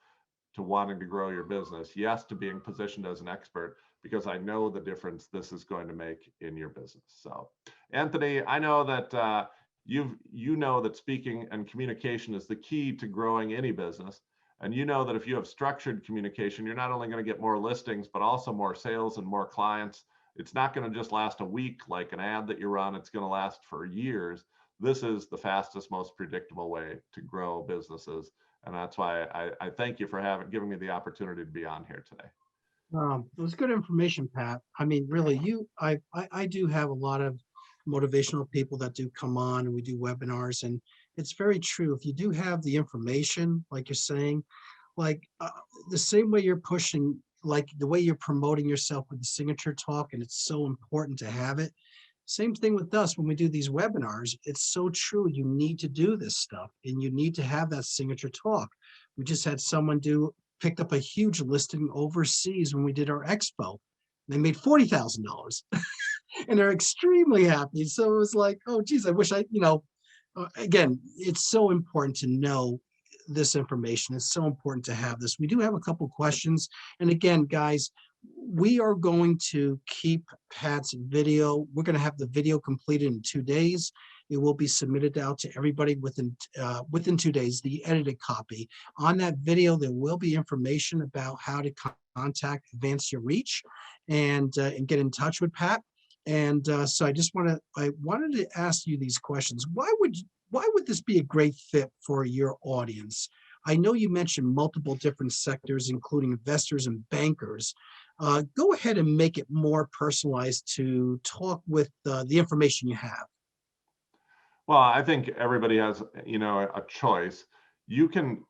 to wanting to grow your business, yes to being positioned as an expert, because I know the difference this is going to make in your business. So, Anthony, I know that you know that speaking and communication is the key to growing any business. And you know that if you have structured communication, you're not only going to get more listings, but also more sales and more clients. It's not going to just last a week like an ad that you run. It's going to last for years. This is the fastest, most predictable way to grow businesses. And that's why I thank you for giving me the opportunity to be on here today. It was good information, Pat. I mean, really, I do have a lot of motivational people that do come on, and we do webinars, and it's very true. If you do have the information, like you're saying, like the same way you're pushing, like the way you're promoting yourself with the signature talk, and it's so important to have it. Same thing with us when we do these webinars. It's so true. You need to do this stuff, and you need to have that signature talk. We just had someone picked up a huge listing overseas when we did our expo. They made $40,000 and they're extremely happy. So it was like, oh, geez, I wish again, it's so important to know this information. It's so important to have this. We do have a couple questions. And again, guys, we are going to keep Pat's video. We're going to have the video completed in 2 days. It will be submitted out to everybody within 2 days, the edited copy. On that video, there will be information about how to contact Advance Your Reach and get in touch with Pat. And so I wanted to ask you these questions. Why would this be a great fit for your audience? I know you mentioned multiple different sectors, including investors and bankers. Go ahead and make it more personalized to talk with the information you have. Well, I think everybody has, a choice. You can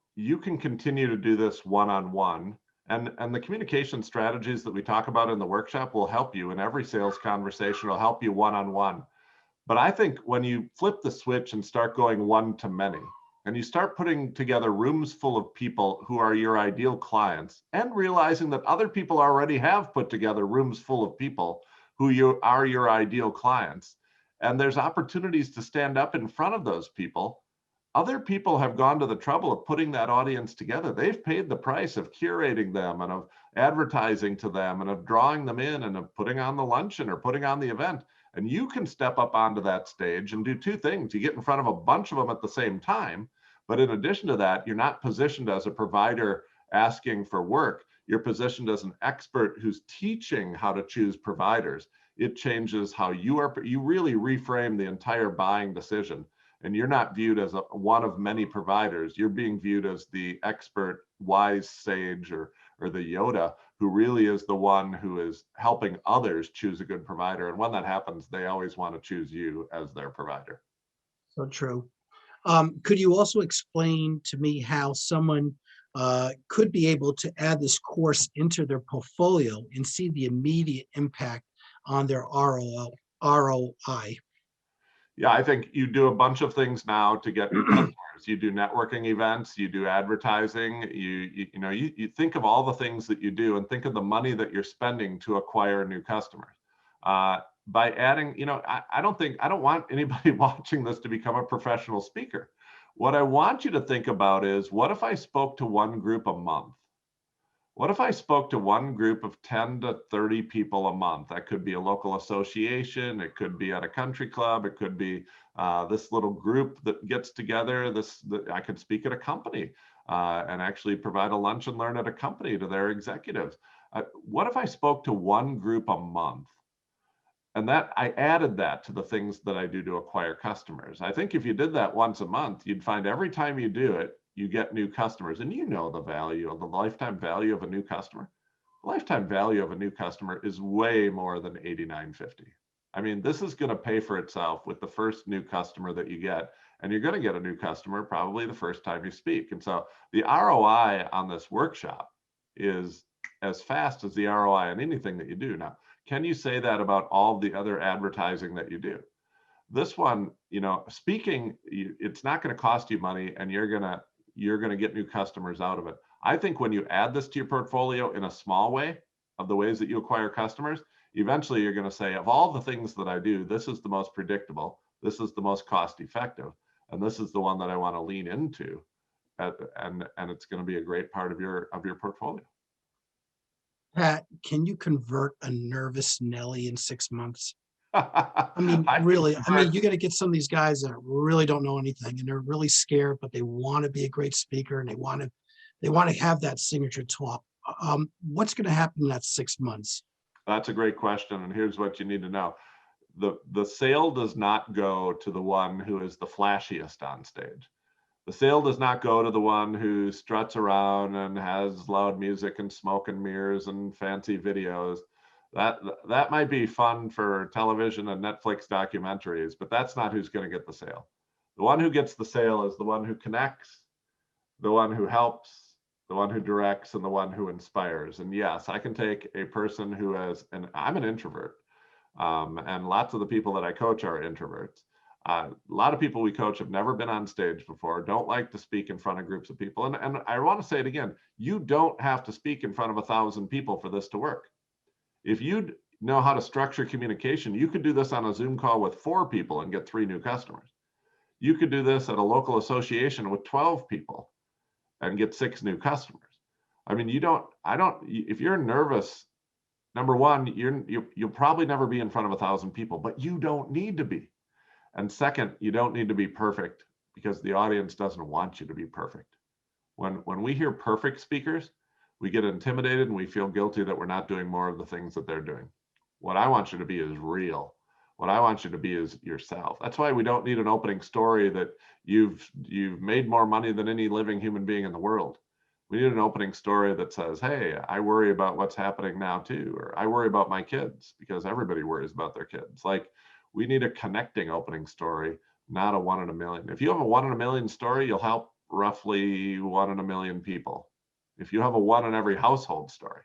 continue to do this one-on-one, and the communication strategies that we talk about in the workshop will help you in every sales conversation. Will help you one-on-one. But I think when you flip the switch and start going one-to-many, and you start putting together rooms full of people who are your ideal clients, and realizing that other people already have put together rooms full of people who are your ideal clients, and there's opportunities to stand up in front of those people. Other people have gone to the trouble of putting that audience together. They've paid the price of curating them and of advertising to them and of drawing them in and of putting on the luncheon or putting on the event. And you can step up onto that stage and do 2 things. You get in front of a bunch of them at the same time. But in addition to that, you're not positioned as a provider asking for work. You're positioned as an expert who's teaching how to choose providers. It changes how you really reframe the entire buying decision. And you're not viewed as one of many providers. You're being viewed as the expert, wise sage, or the Yoda, who really is the one who is helping others choose a good provider. And when that happens, they always want to choose you as their provider. So true. Could you also explain to me how someone could be able to add this course into their portfolio and see the immediate impact on their ROI? Yeah, I think you do a bunch of things now to get new customers. You do networking events, you do advertising, you think of all the things that you do and think of the money that you're spending to acquire new customers. By adding, I don't want anybody watching this to become a professional speaker. What I want you to think about is, what if I spoke to one group a month? What if I spoke to one group of 10 to 30 people a month? That could be a local association. It could be at a country club. It could be this little group that gets together. I could speak at a company and actually provide a lunch and learn at a company to their executives. What if I spoke to one group a month? And that I added that to the things that I do to acquire customers. I think if you did that once a month, you'd find every time you do it, you get new customers. And you know the value of the lifetime value of a new customer. The lifetime value of a new customer is way more than $89.50. I mean, this is going to pay for itself with the first new customer that you get. And you're going to get a new customer probably the first time you speak. And so the ROI on this workshop is as fast as the ROI on anything that you do. Now, can you say that about all the other advertising that you do? This one, you know, speaking, it's not going to cost you money, and you're going to get new customers out of it. I think when you add this to your portfolio in a small way of the ways that you acquire customers, eventually you're going to say, of all the things that I do, this is the most predictable, this is the most cost effective, and this is the one that I want to lean into, and it's going to be a great part of your portfolio. Pat, can you convert a nervous Nelly in 6 months? I mean, I really, I mean, convert- you got to get some of these guys that really don't know anything and they're really scared, but they want to be a great speaker and they want to have that signature talk. What's going to happen in that 6 months? That's a great question, and here's what you need to know. The sale does not go to the one who is the flashiest on stage. The sale does not go to the one who struts around and has loud music and smoke and mirrors and fancy videos. That might be fun for television and Netflix documentaries, but that's not who's going to get the sale. The one who gets the sale is the one who connects, the one who helps, the one who directs, and the one who inspires. And yes, I can take a person who has, and I'm an introvert, and lots of the people that I coach are introverts. A lot of people we coach have never been on stage before, don't like to speak in front of groups of people. And I want to say it again, you don't have to speak in front of 1,000 people for this to work. If you know how to structure communication, you could do this on a Zoom call with 4 people and get 3 new customers. You could do this at a local association with 12 people and get 6 new customers. I mean, if you're nervous, number one, you'll probably never be in front of 1,000 people, but you don't need to be. And second, you don't need to be perfect because the audience doesn't want you to be perfect. When we hear perfect speakers, we get intimidated and we feel guilty that we're not doing more of the things that they're doing. What I want you to be is real. What I want you to be is yourself. That's why we don't need an opening story that you've made more money than any living human being in the world. We need an opening story that says, hey, I worry about what's happening now too, or I worry about my kids, because everybody worries about their kids. Like, we need a connecting opening story, not a 1 in a million. If you have a 1 in a million story, you'll help roughly 1 in a million people. If you have a 1 in every household story,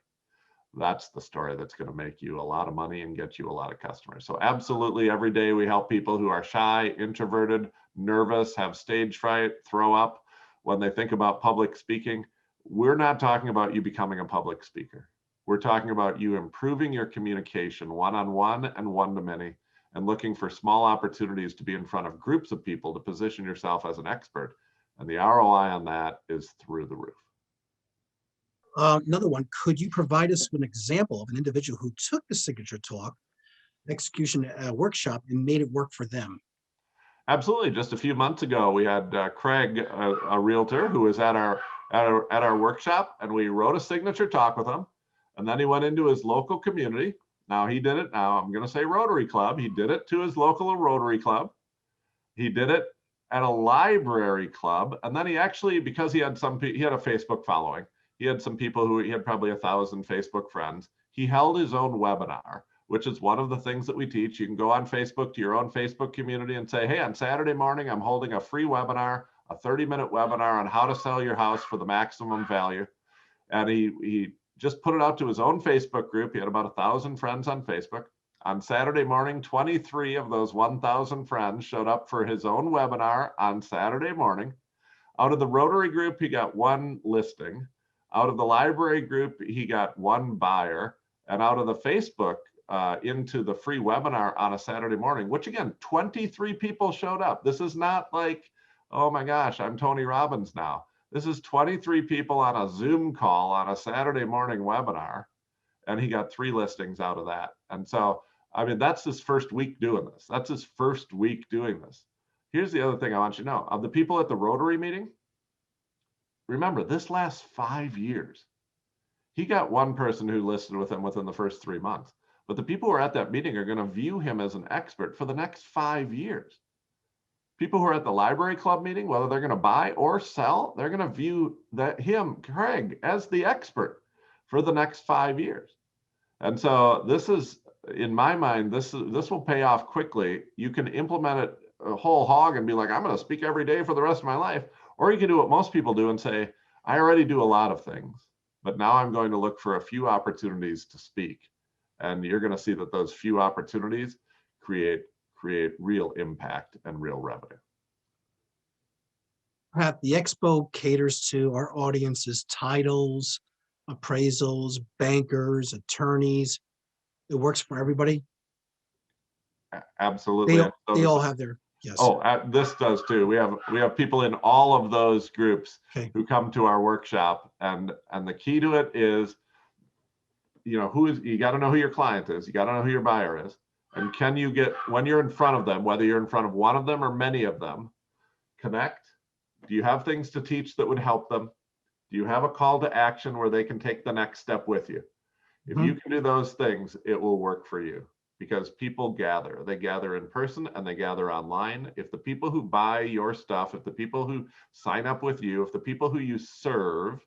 that's the story that's going to make you a lot of money and get you a lot of customers. So absolutely, every day we help people who are shy, introverted, nervous, have stage fright, throw up when they think about public speaking. We're not talking about you becoming a public speaker. We're talking about you improving your communication one-on-one and one-to-many, and looking for small opportunities to be in front of groups of people to position yourself as an expert. And the ROI on that is through the roof. Another one, could you provide us with an example of an individual who took the signature talk execution workshop and made it work for them? Absolutely. Just a few months ago, we had Craig, a realtor, who was at our workshop, and we wrote a signature talk with him. And then he went into his local community. Now he did it. Now I'm going to say Rotary Club. He did it to his local Rotary Club. He did it at a library club. And then he actually, because he had a Facebook following, he had some people who he had probably 1,000 Facebook friends. He held his own webinar, which is one of the things that we teach. You can go on Facebook to your own Facebook community and say, hey, on Saturday morning, I'm holding a free webinar, a 30-minute webinar on how to sell your house for the maximum value. And he just put it out to his own Facebook group. He had about 1,000 friends on Facebook. On Saturday morning, 23 of those 1,000 friends showed up for his own webinar on Saturday morning. Out of the Rotary group, he got 1 listing. Out of the library group, he got 1 buyer. And out of the Facebook into the free webinar on a Saturday morning, which again, 23 people showed up. This is not like, oh my gosh, I'm Tony Robbins now. This is 23 people on a Zoom call on a Saturday morning webinar, and he got 3 listings out of that. And so, I mean, that's his first week doing this. That's his first week doing this. Here's the other thing I want you to know. Of the people at the Rotary meeting, remember, this lasts 5 years. He got 1 person who listed with him within the first 3 months. but the people who are at that meeting are going to view him as an expert for the next 5 years. People who are at the library club meeting, whether they're going to buy or sell, they're going to view Craig, as the expert for the next 5 years. And so this is, in my mind, this will pay off quickly. You can implement it a whole hog and be like, I'm going to speak every day for the rest of my life. Or you can do what most people do and say, I already do a lot of things, but now I'm going to look for a few opportunities to speak. And you're going to see that those few opportunities create real impact and real revenue. Pat, the expo caters to our audience's titles, appraisals, bankers, attorneys. It works for everybody. Absolutely. They all have their, yes. Oh, this does too. We have people in all of those groups who come to our workshop, and the key to it is, you got to know who your client is. You got to know who your buyer is. And can you get, when you're in front of them, whether you're in front of one of them or many of them, connect. Do you have things to teach that would help them? Do you have a call to action where they can take the next step with you? If you can do those things, it will work for you, because people gather. They gather in person and they gather online. If the people who buy your stuff, if the people who sign up with you, if the people who you serve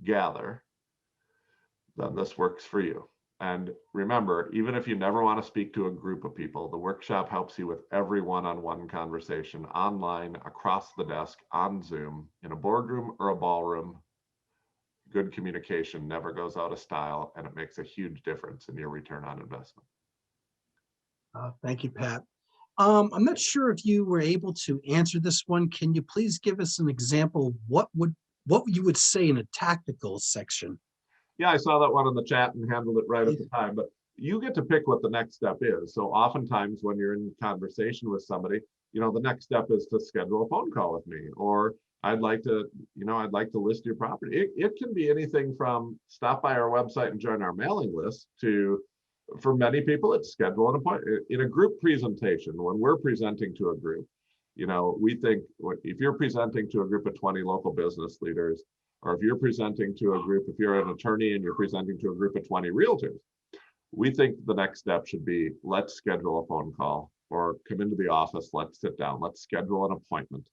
gather, then this works for you. And remember, even if you never want to speak to a group of people, the workshop helps you with every one-on-one conversation, online, across the desk, on Zoom, in a boardroom or a ballroom. Good communication never goes out of style, and it makes a huge difference in your return on investment. Thank you, Pat. I'm not sure if you were able to answer this one. Can you please give us an example of what you would say in a tactical section? Yeah, I saw that one in the chat and handled it right at the time, but you get to pick what the next step is. So oftentimes when you're in conversation with somebody, the next step is to schedule a phone call with me, or I'd like to list your property. It can be anything from stop by our website and join our mailing list to, for many people, it's schedule an appointment. In a group presentation, when we're presenting to a group, we think if you're presenting to a group of 20 local business leaders, or if you're presenting to a group, if you're an attorney and you're presenting to a group of 20 realtors, we think the next step should be, let's schedule a phone call, or come into the office, let's sit down, let's schedule an appointment.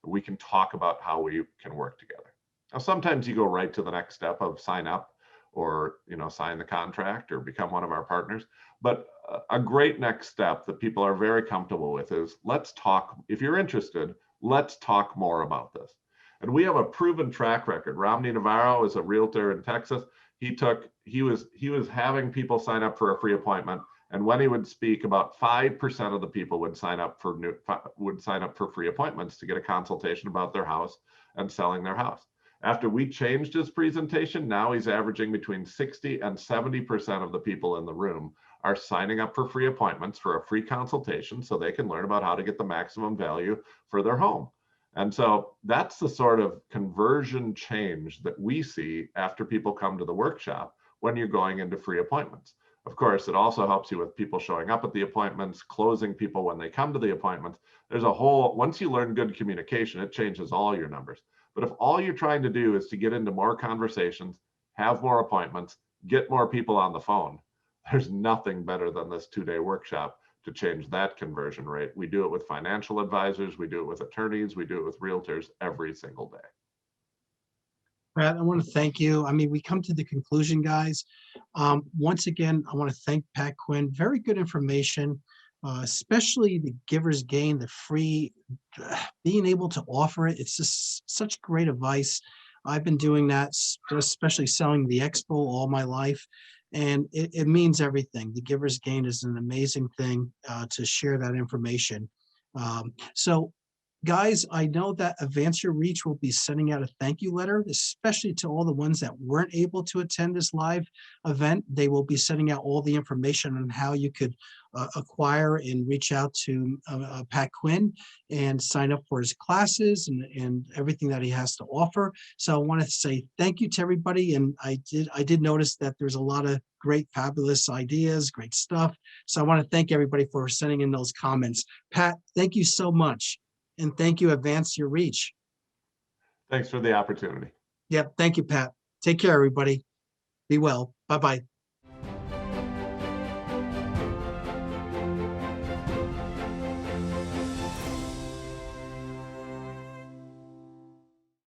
We can talk about how we can work together. Now, sometimes you go right to the next step of sign up, or sign the contract, or become one of our partners. But a great next step that people are very comfortable with is, let's talk. If you're interested, let's talk more about this. And we have a proven track record. Romney Navarro is a realtor in Texas. He was having people sign up for a free appointment, and when he would speak, about 5% of the people would sign up for free appointments to get a consultation about their house and selling their house. After we changed his presentation, now he's averaging between 60 and 70% of the people in the room are signing up for free appointments for a free consultation, so they can learn about how to get the maximum value for their home. And so that's the sort of conversion change that we see after people come to the workshop when you're going into free appointments. Of course, it also helps you with people showing up at the appointments, closing people when they come to the appointments. Once you learn good communication, it changes all your numbers. But if all you're trying to do is to get into more conversations, have more appointments, get more people on the phone, there's nothing better than this 2-day workshop to change that conversion rate. We do it with financial advisors, we do it with attorneys, we do it with realtors every single day. Pat, I want to thank you. I mean, we come to the conclusion, guys. Once again, I want to thank Pat Quinn. Very good information, especially the giver's gain, the free, being able to offer it. It's just such great advice. I've been doing that, especially selling the expo all my life. And it means everything. The giver's gain is an amazing thing to share that information. So guys, I know that Advance Your Reach will be sending out a thank you letter, especially to all the ones that weren't able to attend this live event. They will be sending out all the information on how you could acquire and reach out to Pat Quinn and sign up for his classes and everything that he has to offer. So I want to say thank you to everybody. And I did notice that there's a lot of great, fabulous ideas, great stuff. So I want to thank everybody for sending in those comments. Pat, thank you so much. And thank you, Advance Your Reach. Thanks for the opportunity. Yep. Thank you, Pat. Take care, everybody. Be well. Bye-bye.